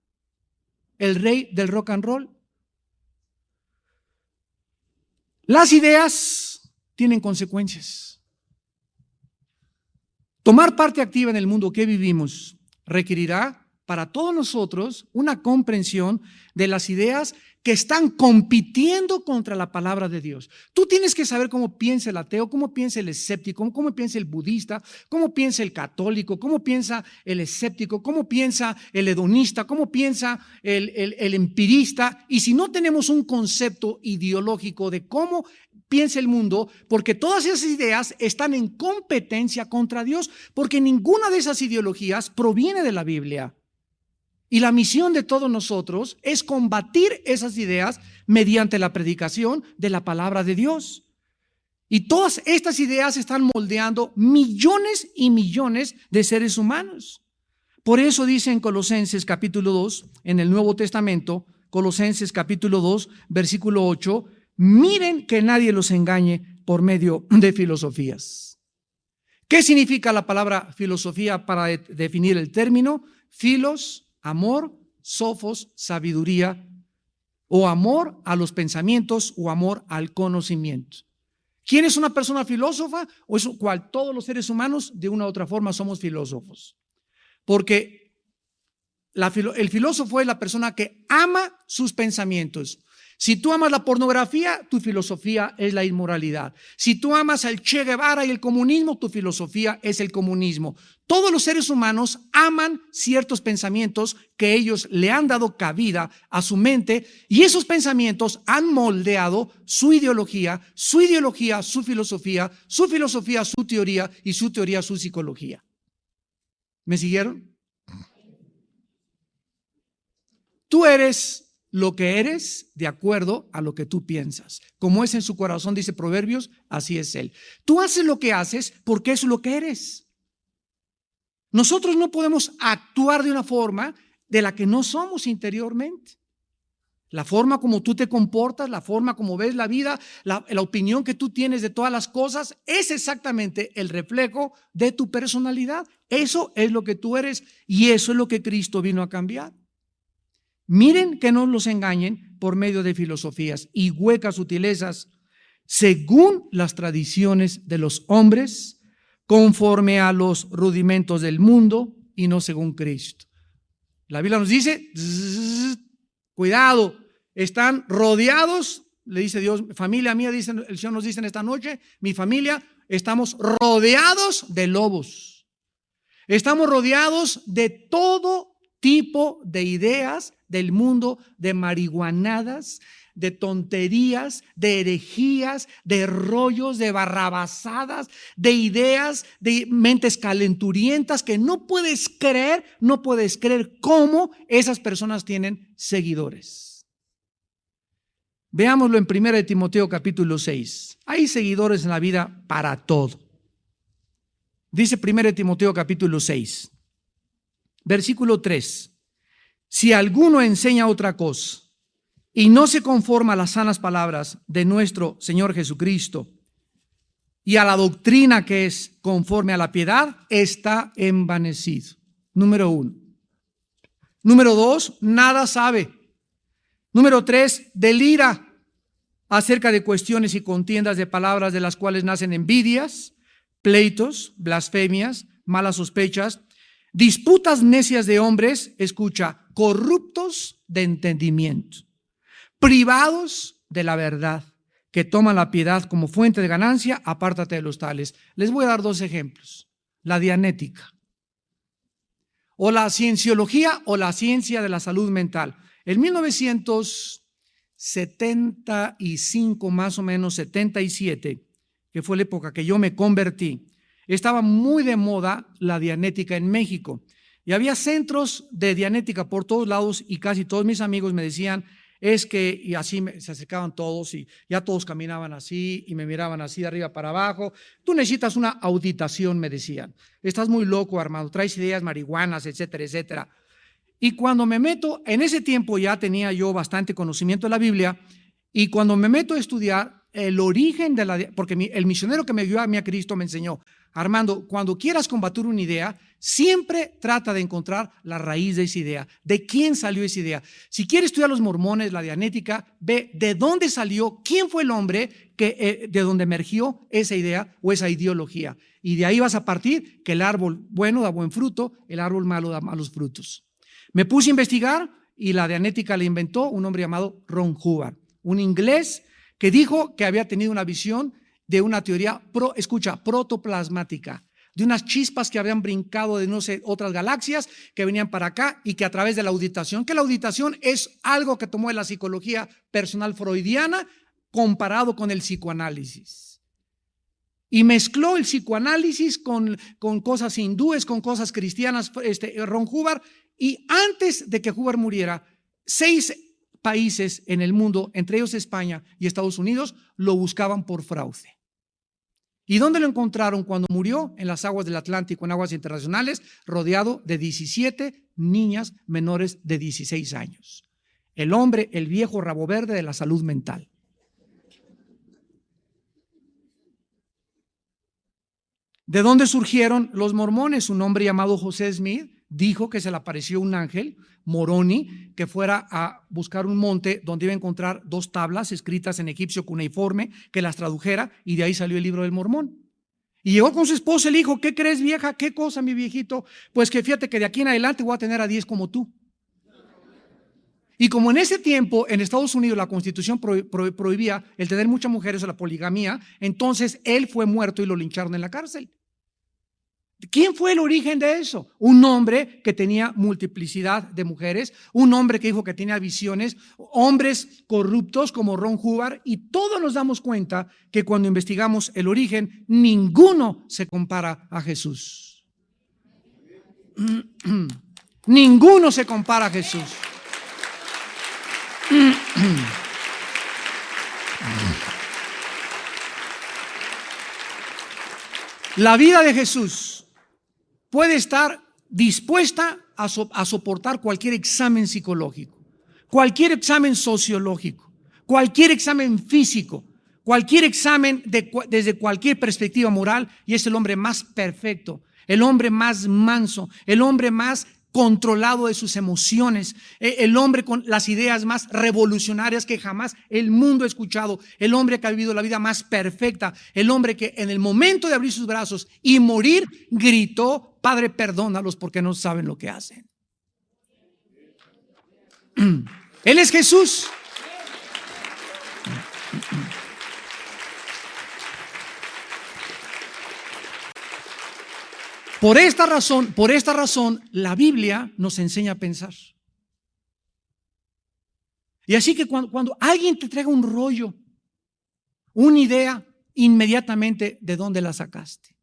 El rey del rock and roll. Las ideas tienen consecuencias. Tomar parte activa en el mundo que vivimos requerirá para todos nosotros una comprensión de las ideas que están compitiendo contra la palabra de Dios. Tú tienes que saber cómo piensa el ateo, cómo piensa el escéptico, cómo piensa el budista, cómo piensa el católico, cómo piensa el escéptico, cómo piensa el hedonista, cómo piensa el empirista. Y si no tenemos un concepto ideológico de cómo piensa el mundo, porque todas esas ideas están en competencia contra Dios, porque ninguna de esas ideologías proviene de la Biblia. Y la misión de todos nosotros es combatir esas ideas mediante la predicación de la palabra de Dios. Y todas estas ideas están moldeando millones y millones de seres humanos. Por eso dice en Colosenses capítulo 2, en el Nuevo Testamento, Colosenses capítulo 2, versículo 8, miren que nadie los engañe por medio de filosofías. ¿Qué significa la palabra filosofía para definir el término? Filos, amor, sofos, sabiduría, o amor a los pensamientos o amor al conocimiento. ¿Quién es una persona filósofa? O es cual todos los seres humanos de una u otra forma somos filósofos. Porque el filósofo es la persona que ama sus pensamientos. Si tú amas la pornografía, tu filosofía es la inmoralidad. Si tú amas al Che Guevara y el comunismo, tu filosofía es el comunismo. Todos los seres humanos aman ciertos pensamientos que ellos le han dado cabida a su mente, y esos pensamientos han moldeado su ideología, su filosofía, su teoría, y su teoría, su psicología. ¿Me siguieron? Tú eres lo que eres de acuerdo a lo que tú piensas. Como es en su corazón, dice Proverbios, así es él. Tú haces lo que haces porque es lo que eres. Nosotros no podemos actuar de una forma de la que no somos interiormente. La forma como tú te comportas, la forma como ves la vida, la opinión que tú tienes de todas las cosas, es exactamente el reflejo de tu personalidad. Eso es lo que tú eres, y eso es lo que Cristo vino a cambiar. Miren que no los engañen por medio de filosofías y huecas sutilezas, según las tradiciones de los hombres, conforme a los rudimentos del mundo y no según Cristo. La Biblia nos dice, cuidado, están rodeados, le dice Dios, familia mía, dice, el Señor nos dice en esta noche, mi familia, estamos rodeados de lobos. Estamos rodeados de todo tipo de ideas del mundo, de marihuanadas, de tonterías, de herejías, de rollos, de barrabasadas, de ideas, de mentes calenturientas que no puedes creer cómo esas personas tienen seguidores. Veámoslo en 1 Timoteo capítulo 6. Hay seguidores en la vida para todo. Dice 1 Timoteo capítulo 6, versículo 3. Si alguno enseña otra cosa y no se conforma a las sanas palabras de nuestro Señor Jesucristo y a la doctrina que es conforme a la piedad, está envanecido. Número 1. Número 2, nada sabe. Número 3, delira acerca de cuestiones y contiendas de palabras, de las cuales nacen envidias, pleitos, blasfemias, malas sospechas, disputas necias de hombres, escucha, corruptos de entendimiento, privados de la verdad, que toman la piedad como fuente de ganancia. Apártate de los tales. Les voy a dar 2 ejemplos. La dianética, o la cienciología, o la ciencia de la salud mental. En 1975, más o menos 77, que fue la época que yo me convertí, estaba muy de moda la dianética en México. Y había centros de dianética por todos lados, y casi todos mis amigos me decían, es que, y así se acercaban todos, y ya todos caminaban así, y me miraban así de arriba para abajo. Tú necesitas una auditación, me decían. Estás muy loco, Armando, traes ideas marihuanas, etcétera, etcétera. Y cuando me meto, en ese tiempo ya tenía yo bastante conocimiento de la Biblia, y cuando me meto a estudiar, el origen de porque el misionero que me guió a mí a Cristo me enseñó: Armando, cuando quieras combatir una idea, siempre trata de encontrar la raíz de esa idea, de quién salió esa idea. Si quieres estudiar los mormones, la dianética, ve de dónde salió, quién fue el hombre de donde emergió esa idea o esa ideología. Y de ahí vas a partir que el árbol bueno da buen fruto, el árbol malo da malos frutos. Me puse a investigar y la dianética la inventó un hombre llamado Ron Hubbard, un inglés que dijo que había tenido una visión de una teoría, protoplasmática, de unas chispas que habían brincado de no sé, otras galaxias que venían para acá y que a través de la auditación, que la auditación es algo que tomó de la psicología personal freudiana comparado con el psicoanálisis. Y mezcló el psicoanálisis con cosas hindúes, con cosas cristianas, Ron Hubbard, y antes de que Hubbard muriera, 6 países en el mundo, entre ellos España y Estados Unidos, lo buscaban por fraude. ¿Y dónde lo encontraron cuando murió? En las aguas del Atlántico, en aguas internacionales, rodeado de 17 niñas menores de 16 años. El hombre, el viejo rabo verde de la salud mental. ¿De dónde surgieron los mormones? Un hombre llamado José Smith dijo que se le apareció un ángel, Moroni, que fuera a buscar un monte donde iba a encontrar 2 tablas escritas en egipcio cuneiforme, que las tradujera, y de ahí salió el libro del Mormón. Y llegó con su esposa y le dijo: ¿qué crees, vieja? ¿Qué cosa, mi viejito? Pues que fíjate que de aquí en adelante voy a tener a 10 como tú. Y como en ese tiempo en Estados Unidos la Constitución prohibía el tener muchas mujeres o la poligamía, entonces él fue muerto y lo lincharon en la cárcel. ¿Quién fue el origen de eso? Un hombre que tenía multiplicidad de mujeres, un hombre que dijo que tenía visiones, hombres corruptos como Ron Hubbard, y todos nos damos cuenta que cuando investigamos el origen, ninguno se compara a Jesús. Ninguno se compara a Jesús. La vida de Jesús puede estar dispuesta a soportar cualquier examen psicológico, cualquier examen sociológico, cualquier examen físico, cualquier examen desde cualquier perspectiva moral, y es el hombre más perfecto, el hombre más manso, el hombre más controlado de sus emociones, el hombre con las ideas más revolucionarias que jamás el mundo ha escuchado, el hombre que ha vivido la vida más perfecta, el hombre que en el momento de abrir sus brazos y morir gritó: Padre, perdónalos porque no saben lo que hacen. Él es Jesús. Por esta razón, la Biblia nos enseña a pensar. Y así que cuando alguien te traiga un rollo, una idea, inmediatamente, ¿de dónde la sacaste?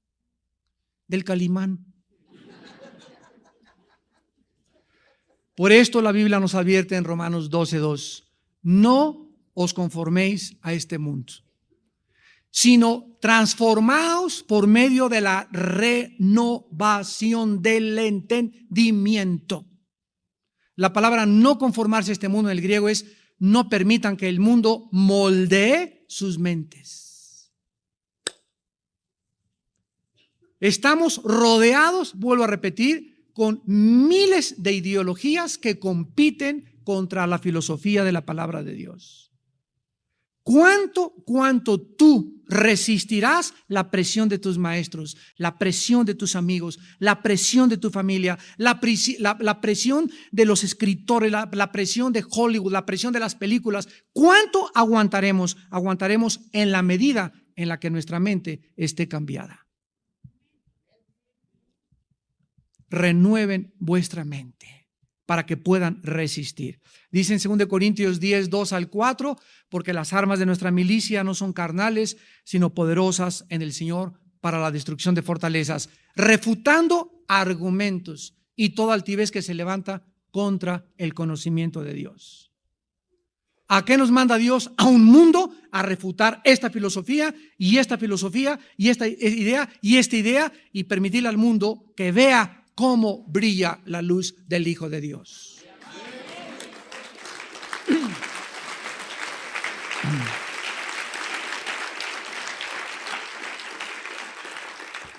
Del Calimán. Por esto la Biblia nos advierte en Romanos 12:2: no os conforméis a este mundo, sino transformaos por medio de la renovación del entendimiento. La palabra no conformarse a este mundo en el griego es: no permitan que el mundo moldee sus mentes. Estamos rodeados, vuelvo a repetir, con miles de ideologías que compiten contra la filosofía de la palabra de Dios. ¿Cuánto tú resistirás la presión de tus maestros, la presión de tus amigos, la presión de tu familia, la presión de los escritores, la presión de Hollywood, la presión de las películas? ¿Cuánto aguantaremos? Aguantaremos en la medida en la que nuestra mente esté cambiada. Renueven vuestra mente para que puedan resistir. Dice en 2 Corintios 10:2-4: porque las armas de nuestra milicia no son carnales, sino poderosas en el Señor para la destrucción de fortalezas, refutando argumentos y toda altivez que se levanta contra el conocimiento de Dios. ¿A qué nos manda Dios? A un mundo a refutar esta filosofía y esta filosofía y esta idea y esta idea, y permitirle al mundo que vea cómo brilla la luz del Hijo de Dios.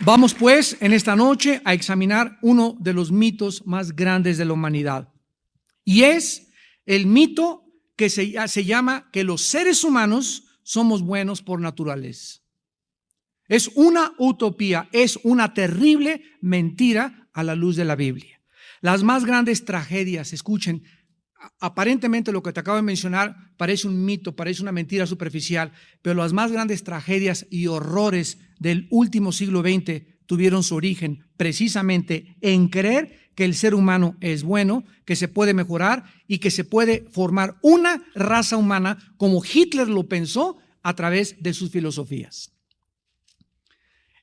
Vamos pues en esta noche a examinar uno de los mitos más grandes de la humanidad. Y es el mito que se llama que los seres humanos somos buenos por naturaleza. Es una utopía, es una terrible mentira a la luz de la Biblia. Las más grandes tragedias, escuchen, aparentemente lo que te acabo de mencionar parece un mito, parece una mentira superficial, pero las más grandes tragedias y horrores del último siglo XX tuvieron su origen precisamente en creer que el ser humano es bueno, que se puede mejorar y que se puede formar una raza humana como Hitler lo pensó a través de sus filosofías.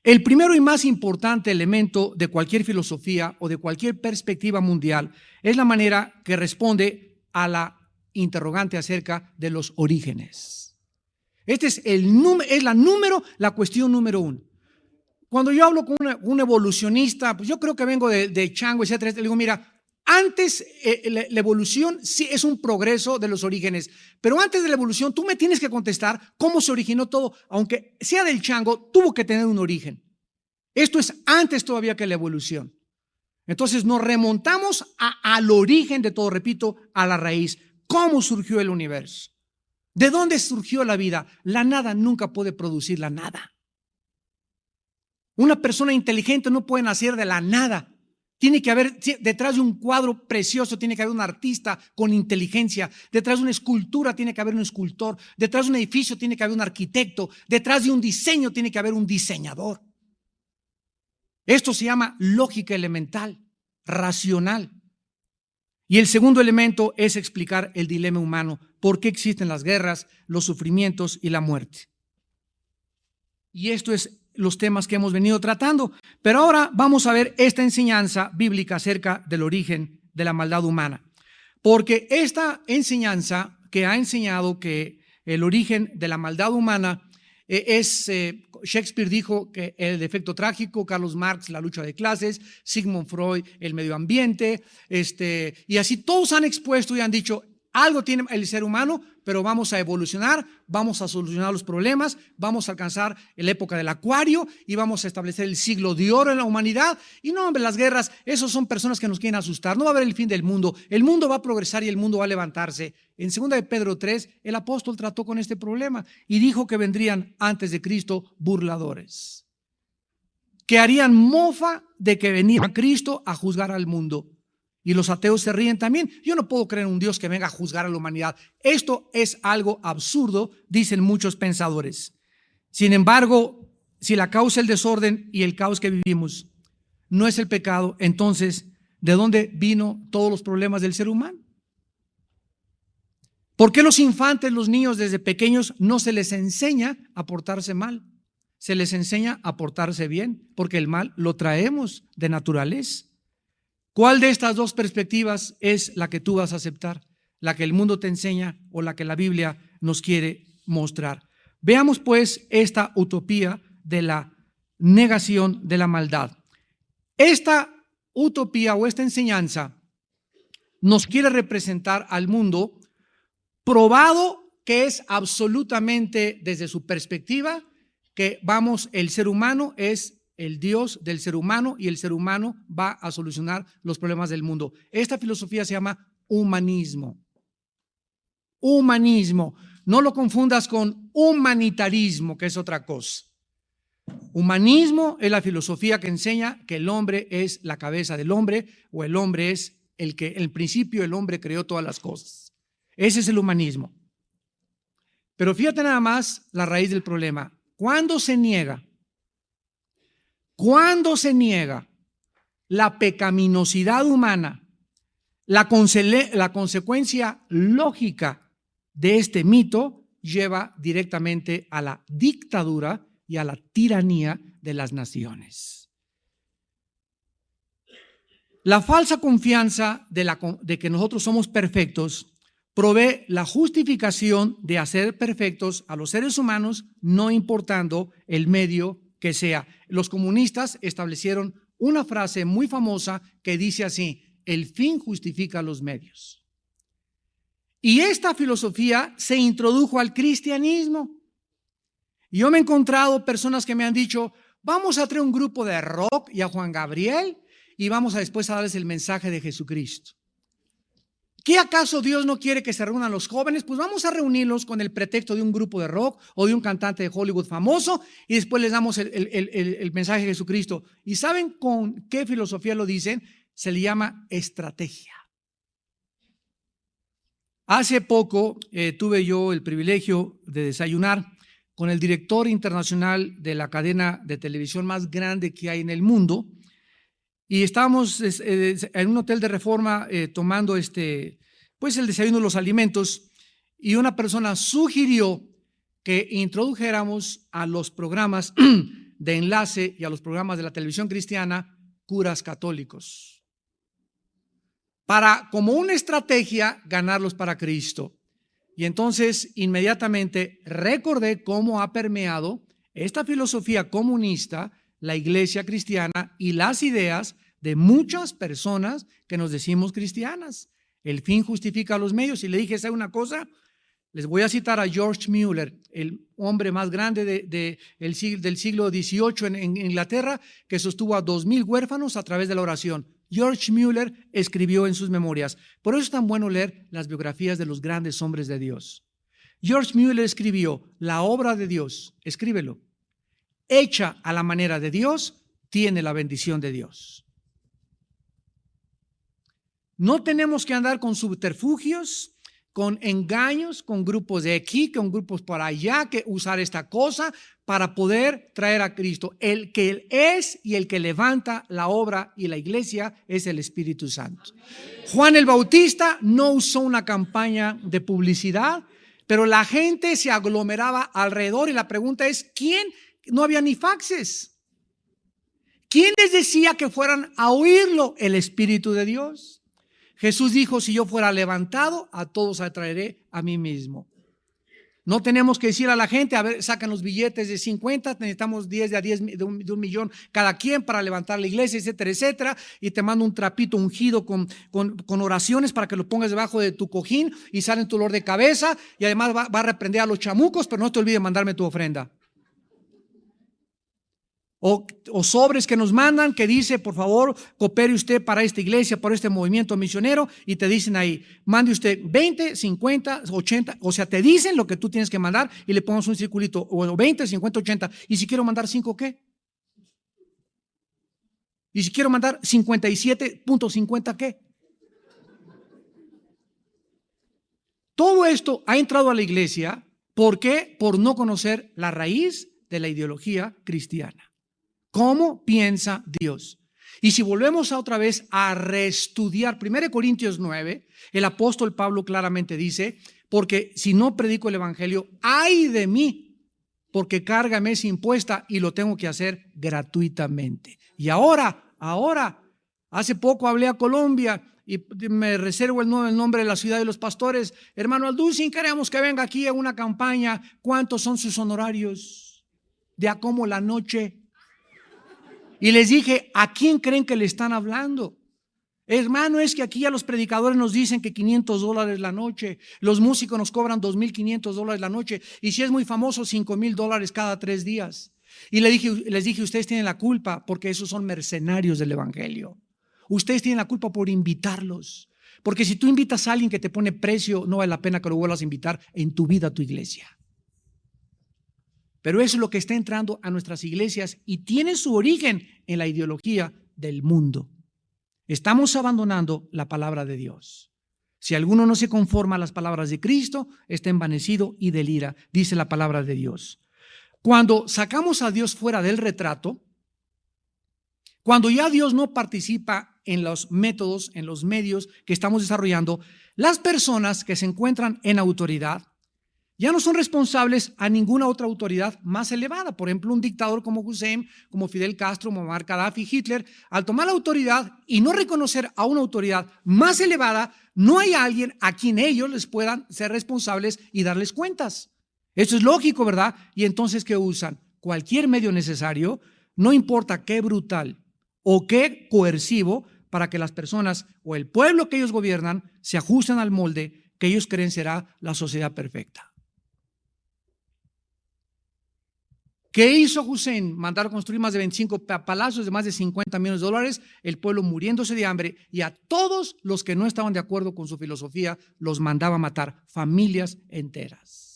El primero y más importante elemento de cualquier filosofía o de cualquier perspectiva mundial es la manera que responde a la interrogante acerca de los orígenes. Este es la cuestión número uno. Cuando yo hablo con un evolucionista, pues yo creo que vengo de chango, etcétera, le digo, mira, antes la evolución sí es un progreso de los orígenes, pero antes de la evolución tú me tienes que contestar cómo se originó todo, aunque sea del chango, tuvo que tener un origen. Esto es antes todavía que la evolución. Entonces nos remontamos al origen de todo, repito, a la raíz. ¿Cómo surgió el universo? ¿De dónde surgió la vida? La nada nunca puede producir la nada. Una persona inteligente no puede nacer de la nada. Tiene que haber, detrás de un cuadro precioso, tiene que haber un artista con inteligencia. Detrás de una escultura tiene que haber un escultor. Detrás de un edificio tiene que haber un arquitecto. Detrás de un diseño tiene que haber un diseñador. Esto se llama lógica elemental, racional. Y el segundo elemento es explicar el dilema humano. ¿Por qué existen las guerras, los sufrimientos y la muerte? Y esto es los temas que hemos venido tratando. Pero ahora vamos a ver esta enseñanza bíblica acerca del origen de la maldad humana. Porque esta enseñanza que ha enseñado que el origen de la maldad humana Shakespeare dijo que el defecto trágico, Carlos Marx, la lucha de clases, Sigmund Freud, el medio ambiente, y así todos han expuesto y han dicho, algo tiene el ser humano, pero vamos a evolucionar, vamos a solucionar los problemas, vamos a alcanzar la época del acuario y vamos a establecer el siglo de oro en la humanidad. Y no, hombre, las guerras, esos son personas que nos quieren asustar. No va a haber el fin del mundo. El mundo va a progresar y el mundo va a levantarse. En 2 de Pedro 3, el apóstol trató con este problema y dijo que vendrían antes de Cristo burladores, que harían mofa de que venía Cristo a juzgar al mundo. Y los ateos se ríen también. Yo no puedo creer en un Dios que venga a juzgar a la humanidad. Esto es algo absurdo, dicen muchos pensadores. Sin embargo, si la causa es el desorden y el caos que vivimos no es el pecado, entonces, ¿de dónde vino todos los problemas del ser humano? ¿Por qué los infantes, los niños desde pequeños no se les enseña a portarse mal? Se les enseña a portarse bien, porque el mal lo traemos de naturaleza. ¿Cuál de estas dos perspectivas es la que tú vas a aceptar? ¿La que el mundo te enseña o la que la Biblia nos quiere mostrar? Veamos pues esta utopía de la negación de la maldad. Esta utopía o esta enseñanza nos quiere representar al mundo probado que es absolutamente desde su perspectiva que el ser humano es el Dios del ser humano y el ser humano va a solucionar los problemas del mundo. Esta filosofía se llama humanismo. Humanismo. No lo confundas con humanitarismo, que es otra cosa. Humanismo es la filosofía que enseña que el hombre es la cabeza del hombre o el hombre es el principio el hombre creó todas las cosas. Ese es el humanismo. Pero fíjate nada más la raíz del problema. ¿Cuándo se niega la pecaminosidad humana, la consecuencia lógica de este mito lleva directamente a la dictadura y a la tiranía de las naciones? La falsa confianza de que nosotros somos perfectos provee la justificación de hacer perfectos a los seres humanos, no importando el medio que sea. Los comunistas establecieron una frase muy famosa que dice así: el fin justifica los medios. Y esta filosofía se introdujo al cristianismo. Y yo me he encontrado personas que me han dicho, Vamos a traer un grupo de rock y a Juan Gabriel y vamos a después a darles el mensaje de Jesucristo. ¿Qué acaso Dios no quiere que se reúnan los jóvenes? Pues vamos a reunirlos con el pretexto de un grupo de rock o de un cantante de Hollywood famoso y después les damos el mensaje de Jesucristo. ¿Y saben con qué filosofía lo dicen? Se le llama estrategia. Hace poco tuve yo el privilegio de desayunar con el director internacional de la cadena de televisión más grande que hay en el mundo. Y estábamos en un hotel de Reforma tomando pues el desayuno de los alimentos y una persona sugirió que introdujéramos a los programas de enlace y a los programas de la televisión cristiana curas católicos para, como una estrategia, ganarlos para Cristo. Y entonces inmediatamente recordé cómo ha permeado esta filosofía comunista la iglesia cristiana y las ideas de muchas personas que nos decimos cristianas. El fin justifica los medios. Y le dije, ¿sabe una cosa? Les voy a citar a George Mueller, el hombre más grande del siglo XVIII en Inglaterra, que sostuvo a 2000 huérfanos a través de la oración. George Mueller escribió en sus memorias. Por eso es tan bueno leer las biografías de los grandes hombres de Dios. George Mueller escribió, la obra de Dios, escríbelo, hecha a la manera de Dios, tiene la bendición de Dios. No tenemos que andar con subterfugios, con engaños, con grupos de aquí, con grupos por allá, que usar esta cosa para poder traer a Cristo. El que es y el que levanta la obra y la iglesia es el Espíritu Santo. Juan el Bautista no usó una campaña de publicidad, pero la gente se aglomeraba alrededor y la pregunta es, ¿quién? No había ni faxes. ¿Quién les decía que fueran a oírlo? El Espíritu de Dios. Jesús dijo, si yo fuera levantado, a todos atraeré a mí mismo. No tenemos que decir a la gente, a ver, sacan los billetes de 50, necesitamos 10 de un millón cada quien para levantar la iglesia, etcétera, etcétera, y te mando un trapito ungido con oraciones para que lo pongas debajo de tu cojín y sale tu dolor de cabeza, y además va a reprender a los chamucos, pero no te olvides mandarme tu ofrenda. O sobres que nos mandan que dice, por favor, coopere usted para esta iglesia, para este movimiento misionero, y te dicen ahí, mande usted 20, 50, 80, o sea, te dicen lo que tú tienes que mandar y le ponemos un circulito, o 20, 50, 80, y si quiero mandar 5, ¿qué? Y si quiero mandar 57.50, ¿qué? Todo esto ha entrado a la iglesia, ¿por qué? Por no conocer la raíz de la ideología cristiana. ¿Cómo piensa Dios? Y si volvemos otra vez a reestudiar 1 Corintios 9, el apóstol Pablo claramente dice, porque si no predico el evangelio, ¡ay de mí! Porque carga me es impuesta y lo tengo que hacer gratuitamente. Y ahora, hace poco hablé a Colombia y me reservo el nombre de la ciudad de los pastores. Hermano Alducin, queremos que venga aquí a una campaña. ¿Cuántos son sus honorarios? De a cómo la noche. Y les dije, ¿a quién creen que le están hablando? Hermano, es que aquí ya los predicadores nos dicen que $500 la noche, los músicos nos cobran $2,500 la noche, y si es muy famoso, $5,000 cada 3 días. Y les dije, ustedes tienen la culpa porque esos son mercenarios del evangelio. Ustedes tienen la culpa por invitarlos, porque si tú invitas a alguien que te pone precio, no vale la pena que lo vuelvas a invitar en tu vida a tu iglesia. Pero eso es lo que está entrando a nuestras iglesias y tiene su origen en la ideología del mundo. Estamos abandonando la palabra de Dios. Si alguno no se conforma a las palabras de Cristo, está envanecido y delira, dice la palabra de Dios. Cuando sacamos a Dios fuera del retrato, cuando ya Dios no participa en los métodos, en los medios que estamos desarrollando, las personas que se encuentran en autoridad ya no son responsables a ninguna otra autoridad más elevada. Por ejemplo, un dictador como Hussein, como Fidel Castro, Muammar Gaddafi, Hitler, al tomar la autoridad y no reconocer a una autoridad más elevada, no hay alguien a quien ellos les puedan ser responsables y darles cuentas. Eso es lógico, ¿verdad? Y entonces, ¿qué usan? Cualquier medio necesario, no importa qué brutal o qué coercivo, para que las personas o el pueblo que ellos gobiernan se ajusten al molde que ellos creen será la sociedad perfecta. ¿Qué hizo Hussein? Mandar a construir más de 25 palacios de más de 50 millones de dólares, el pueblo muriéndose de hambre, y a todos los que no estaban de acuerdo con su filosofía los mandaba a matar, familias enteras.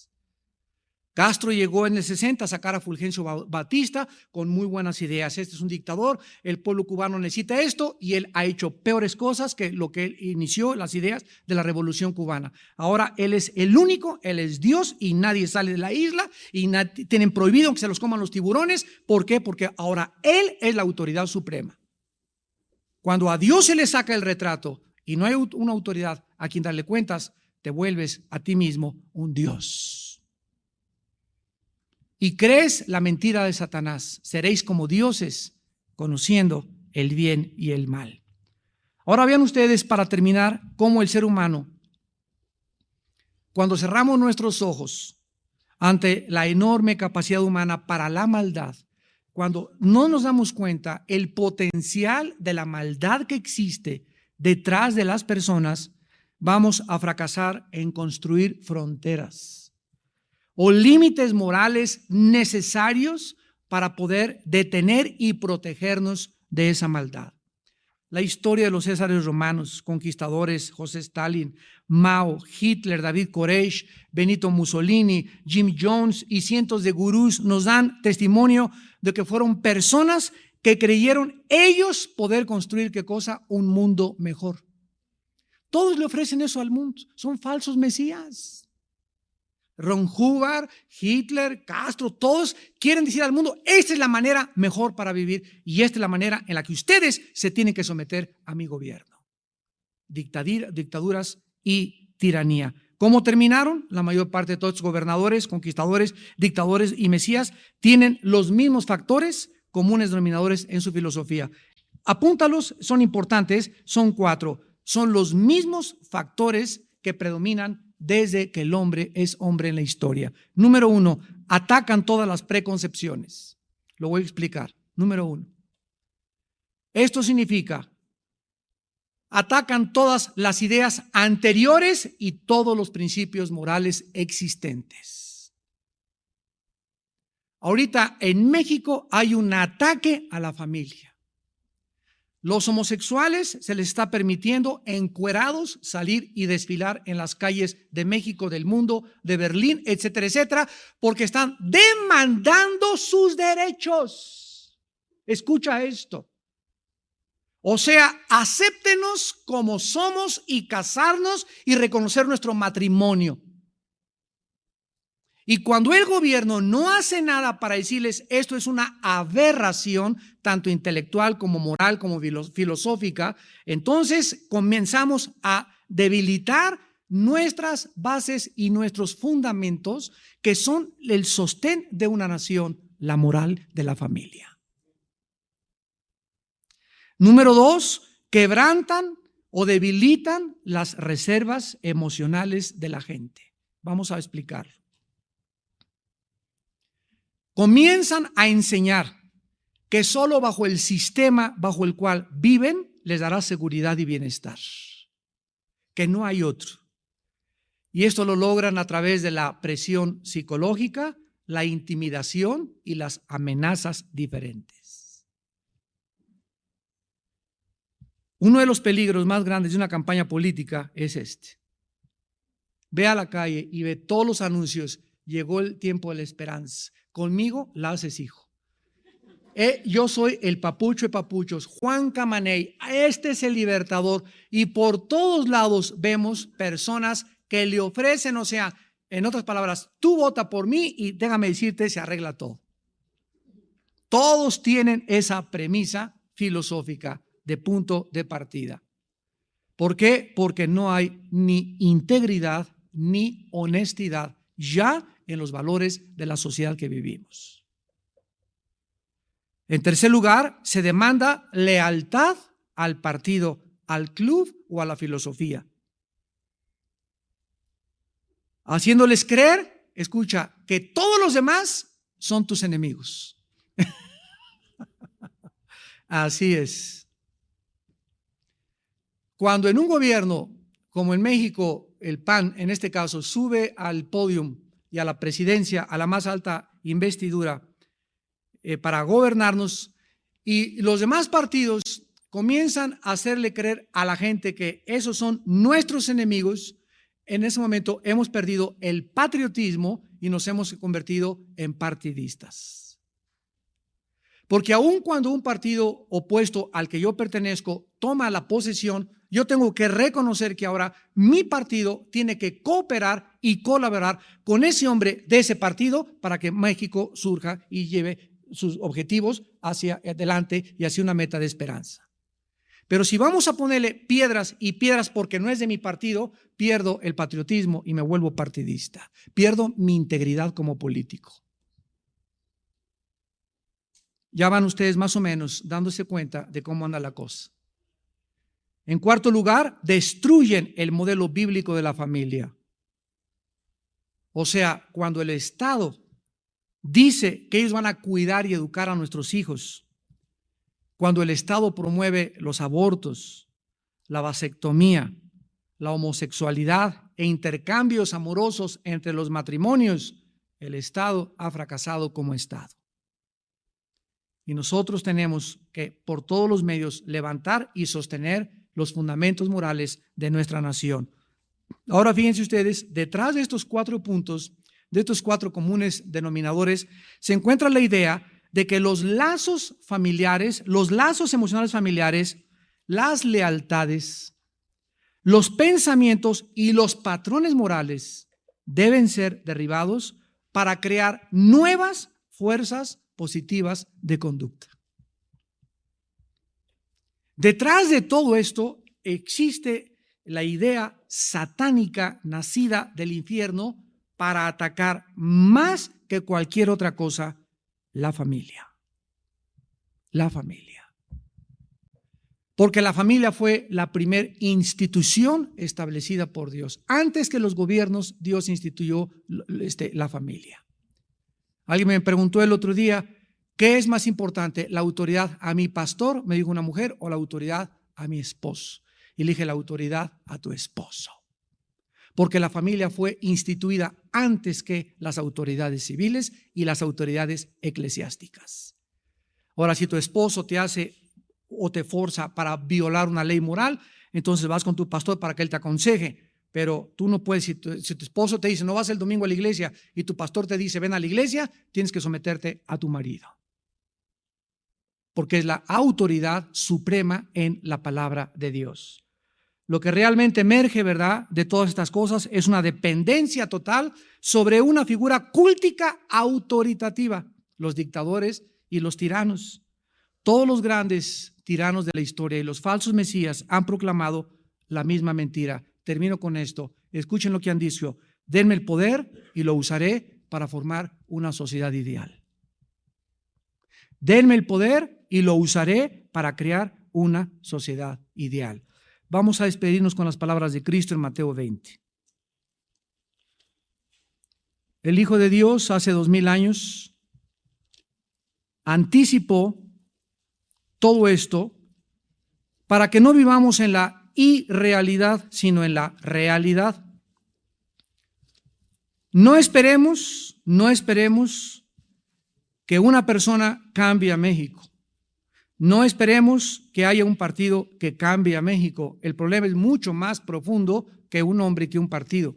Castro llegó en el 60 a sacar a Fulgencio Batista con muy buenas ideas. Este es un dictador, el pueblo cubano necesita esto, y él ha hecho peores cosas que lo que él inició, las ideas de la revolución cubana. Ahora él es el único, él es Dios, y nadie sale de la isla, y tienen prohibido que se los coman los tiburones. ¿Por qué? Porque ahora él es la autoridad suprema. Cuando a Dios se le saca el retrato y no hay una autoridad a quien darle cuentas, te vuelves a ti mismo un Dios. Y crees la mentira de Satanás: seréis como dioses, conociendo el bien y el mal. Ahora vean ustedes, para terminar, cómo el ser humano, cuando cerramos nuestros ojos ante la enorme capacidad humana para la maldad, cuando no nos damos cuenta el potencial de la maldad que existe detrás de las personas, vamos a fracasar en construir fronteras o límites morales necesarios para poder detener y protegernos de esa maldad. La historia de los Césares romanos, conquistadores, José Stalin, Mao, Hitler, David Koresh, Benito Mussolini, Jim Jones y cientos de gurús nos dan testimonio de que fueron personas que creyeron ellos poder construir, ¿qué cosa? Un mundo mejor. Todos le ofrecen eso al mundo, son falsos mesías. Ron Hubbard, Hitler, Castro, todos quieren decir al mundo: esta es la manera mejor para vivir, y esta es la manera en la que ustedes se tienen que someter a mi gobierno. Dictaduras y tiranía. ¿Cómo terminaron? La mayor parte de todos los gobernadores, conquistadores, dictadores y mesías tienen los mismos factores comunes denominadores en su filosofía. Apúntalos, son importantes, son 4. Son los mismos factores que predominan desde que el hombre es hombre en la historia. Número 1, atacan todas las preconcepciones. Lo voy a explicar. Número 1. Esto significa, atacan todas las ideas anteriores y todos los principios morales existentes. Ahorita en México hay un ataque a la familia. Los homosexuales se les está permitiendo encuerados salir y desfilar en las calles de México, del mundo, de Berlín, etcétera, etcétera, porque están demandando sus derechos. Escucha esto. O sea, acéptenos como somos y casarnos y reconocer nuestro matrimonio. Y cuando el gobierno no hace nada para decirles esto es una aberración, tanto intelectual como moral como filosófica, entonces comenzamos a debilitar nuestras bases y nuestros fundamentos, que son el sostén de una nación, la moral de la familia. Número 2, quebrantan o debilitan las reservas emocionales de la gente. Vamos a explicarlo. Comienzan a enseñar que solo bajo el sistema bajo el cual viven les dará seguridad y bienestar, que no hay otro. Y esto lo logran a través de la presión psicológica, la intimidación y las amenazas diferentes. Uno de los peligros más grandes de una campaña política es este. Ve a la calle y ve todos los anuncios: llegó el tiempo de la esperanza. Conmigo la haces hijo. Yo soy el papucho de papuchos, Juan Camaney, este es el libertador. Y por todos lados vemos personas que le ofrecen, o sea, en otras palabras, tú vota por mí y déjame decirte, se arregla todo. Todos tienen esa premisa filosófica de punto de partida. ¿Por qué? Porque no hay ni integridad ni honestidad ya en los valores de la sociedad que vivimos. En tercer lugar, se demanda lealtad al partido, al club o a la filosofía, haciéndoles creer, escucha, que todos los demás son tus enemigos. Así es. Cuando en un gobierno como en México, el PAN en este caso sube al podio y a la presidencia, a la más alta investidura, para gobernarnos, y los demás partidos comienzan a hacerle creer a la gente que esos son nuestros enemigos. En ese momento hemos perdido el patriotismo y nos hemos convertido en partidistas. Porque aun cuando un partido opuesto al que yo pertenezco toma la posesión, yo tengo que reconocer que ahora mi partido tiene que cooperar y colaborar con ese hombre de ese partido para que México surja y lleve sus objetivos hacia adelante y hacia una meta de esperanza. Pero si vamos a ponerle piedras y piedras porque no es de mi partido, pierdo el patriotismo y me vuelvo partidista. Pierdo mi integridad como político. Ya van ustedes más o menos dándose cuenta de cómo anda la cosa. En cuarto lugar, destruyen el modelo bíblico de la familia. O sea, cuando el Estado dice que ellos van a cuidar y educar a nuestros hijos, cuando el Estado promueve los abortos, la vasectomía, la homosexualidad e intercambios amorosos entre los matrimonios, el Estado ha fracasado como Estado. Y nosotros tenemos que, por todos los medios, levantar y sostener los fundamentos morales de nuestra nación. Ahora fíjense ustedes, detrás de estos 4 puntos, de estos 4 comunes denominadores, se encuentra la idea de que los lazos familiares, los lazos emocionales familiares, las lealtades, los pensamientos y los patrones morales deben ser derribados para crear nuevas fuerzas positivas de conducta. Detrás de todo esto existe la idea satánica nacida del infierno para atacar más que cualquier otra cosa la familia. La familia. Porque la familia fue la primera institución establecida por Dios. Antes que los gobiernos, Dios instituyó la familia. Alguien me preguntó el otro día, ¿qué es más importante? ¿La autoridad a mi pastor, me dijo una mujer, o la autoridad a mi esposo? Y le dije, la autoridad a tu esposo. Porque la familia fue instituida antes que las autoridades civiles y las autoridades eclesiásticas. Ahora, si tu esposo te hace o te forza para violar una ley moral, entonces vas con tu pastor para que él te aconseje. Pero tú no puedes, si tu esposo te dice no vas el domingo a la iglesia y tu pastor te dice ven a la iglesia, tienes que someterte a tu marido. Porque es la autoridad suprema en la palabra de Dios. Lo que realmente emerge, ¿verdad?, de todas estas cosas es una dependencia total sobre una figura cultica autoritativa, los dictadores y los tiranos. Todos los grandes tiranos de la historia y los falsos mesías han proclamado la misma mentira. Termino con esto. Escuchen lo que han dicho. Denme el poder y lo usaré para formar una sociedad ideal. Denme el poder y lo usaré para crear una sociedad ideal. Vamos a despedirnos con las palabras de Cristo en Mateo 20. El Hijo de Dios hace 2000 años anticipó todo esto para que no vivamos en la irrealidad, sino en la realidad. No esperemos que una persona cambie a México. No esperemos que haya un partido que cambie a México. El problema es mucho más profundo que un hombre y que un partido.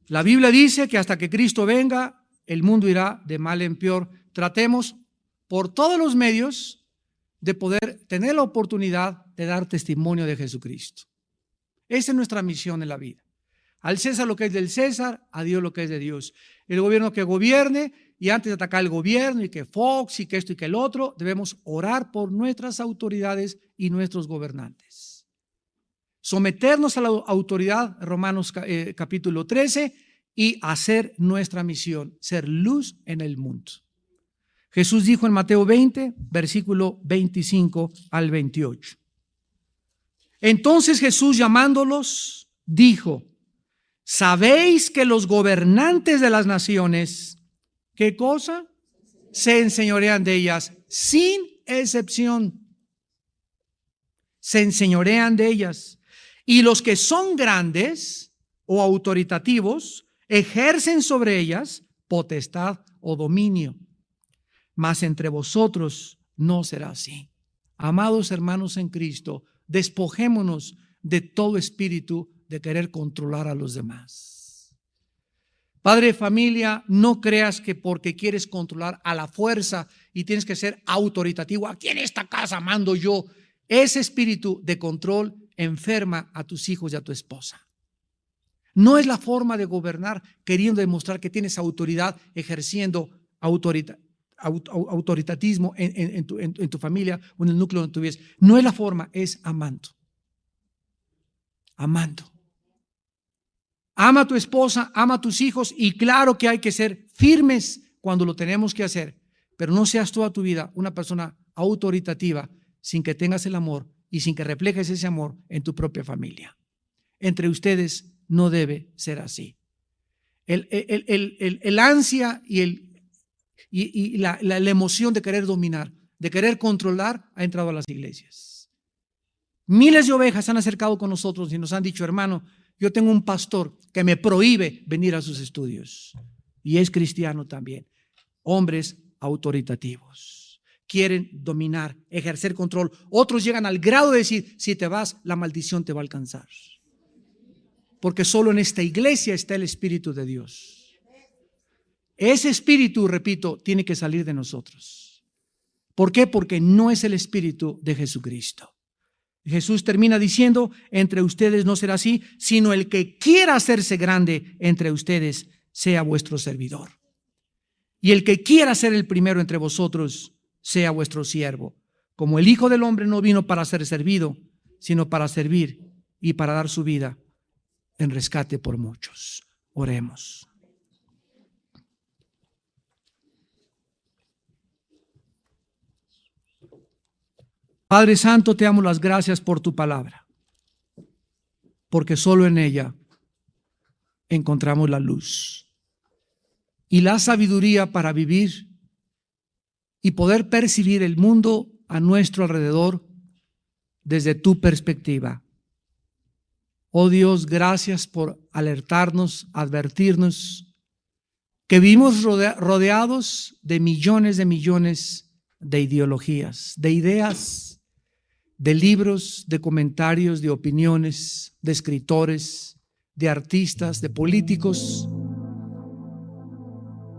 La Biblia dice que hasta que Cristo venga, el mundo irá de mal en peor. Tratemos por todos los medios de poder tener la oportunidad de dar testimonio de Jesucristo. Esa es nuestra misión en la vida. Al César lo que es del César, a Dios lo que es de Dios. El gobierno que gobierne, y antes de atacar el gobierno y que Fox y que esto y que el otro, debemos orar por nuestras autoridades y nuestros gobernantes. Someternos a la autoridad, Romanos capítulo 13, y hacer nuestra misión, ser luz en el mundo. Jesús dijo en Mateo 20, versículo 25 al 28. Entonces Jesús, llamándolos, dijo: ¿sabéis que los gobernantes de las naciones, qué cosa? Se enseñorean de ellas sin excepción. Se enseñorean de ellas. Y los que son grandes o autoritativos ejercen sobre ellas potestad o dominio. mas entre vosotros no será así. Amados hermanos en Cristo, despojémonos de todo espíritu de querer controlar a los demás. Padre de familia, no creas que porque quieres controlar a la fuerza y tienes que ser autoritativo, aquí en esta casa mando yo. Ese espíritu de control enferma a tus hijos y a tu esposa. No es la forma de gobernar queriendo demostrar que tienes autoridad, ejerciendo autoritatismo en tu familia o en el núcleo donde tú vives. No es la forma, es amando. Amando. Ama a tu esposa, ama a tus hijos, y claro que hay que ser firmes cuando lo tenemos que hacer, pero no seas toda tu vida una persona autoritativa sin que tengas el amor y sin que reflejes ese amor en tu propia familia. Entre ustedes no debe ser así. El ansia y la emoción de querer dominar, de querer controlar, ha entrado a las iglesias. Miles de ovejas se han acercado con nosotros y nos han dicho: hermano, yo tengo un pastor que me prohíbe venir a sus estudios. Y es cristiano también. Hombres autoritativos. Quieren dominar, ejercer control. Otros llegan al grado de decir: si te vas, la maldición te va a alcanzar. Porque solo en esta iglesia está el Espíritu de Dios. Ese espíritu, repito, tiene que salir de nosotros. ¿Por qué? Porque no es el espíritu de Jesucristo. Jesús termina diciendo: entre ustedes no será así, sino el que quiera hacerse grande entre ustedes sea vuestro servidor. Y el que quiera ser el primero entre vosotros sea vuestro siervo. Como el Hijo del Hombre no vino para ser servido, sino para servir y para dar su vida en rescate por muchos. Oremos. Padre Santo, te damos las gracias por tu palabra, porque solo en ella encontramos la luz y la sabiduría para vivir y poder percibir el mundo a nuestro alrededor desde tu perspectiva. Oh Dios, gracias por alertarnos, advertirnos que vivimos rodeados de millones de ideologías, de ideas, de libros, de comentarios, de opiniones, de escritores, de artistas, de políticos.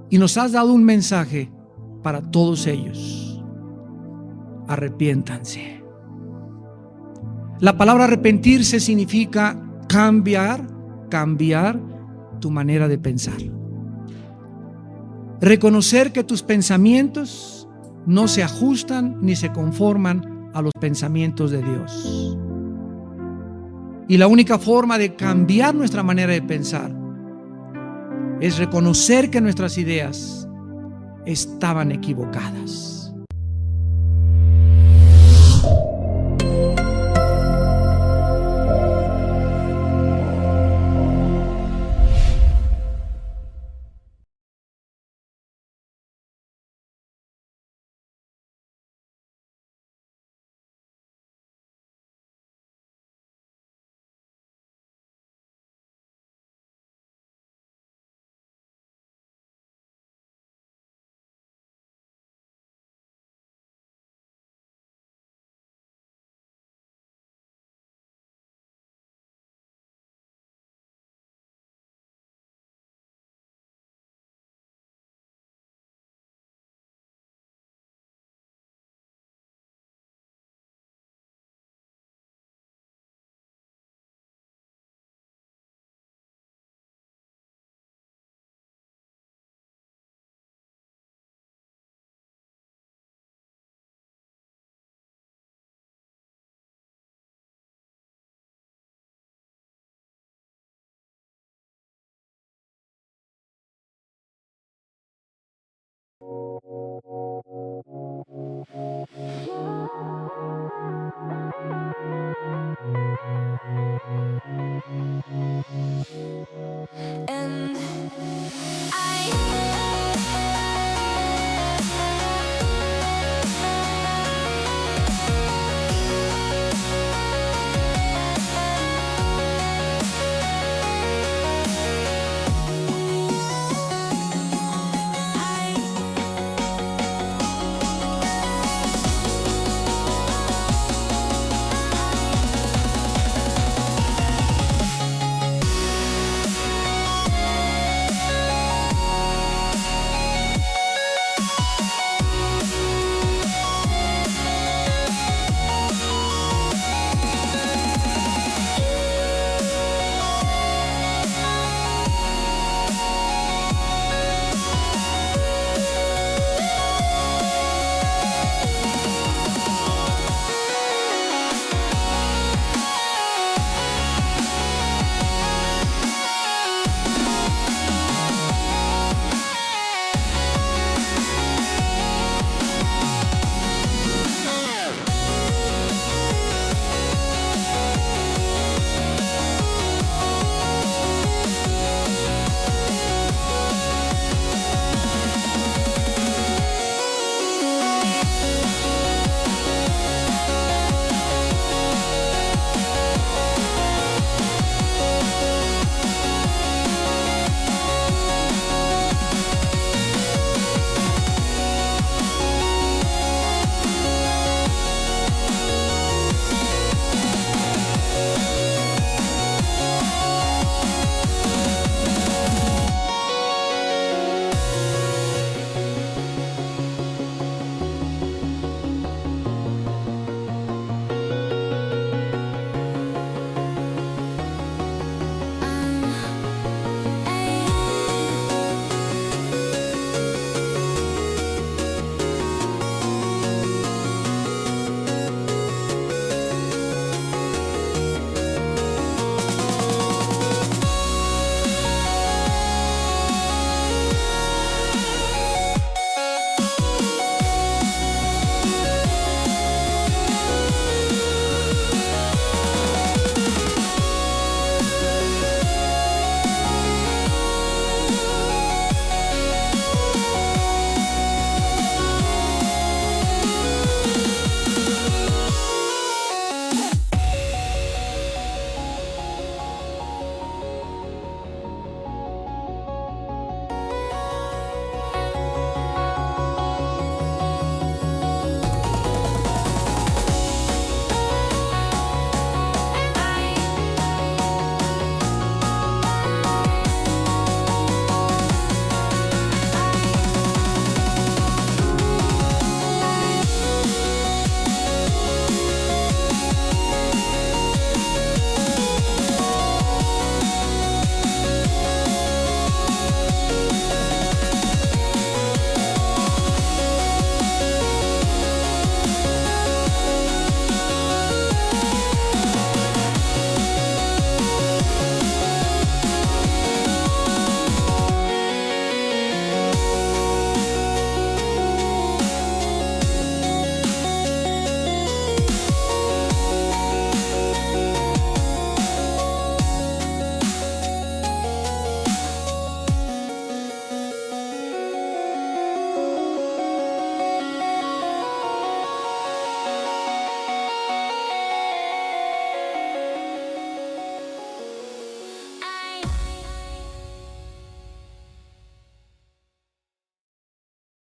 Y nos has dado un mensaje para todos ellos: arrepiéntanse. La palabra arrepentirse significa cambiar tu manera de pensar. Reconocer que tus pensamientos no se ajustan ni se conforman a los pensamientos de Dios. Y la única forma de cambiar nuestra manera de pensar es reconocer que nuestras ideas estaban equivocadas.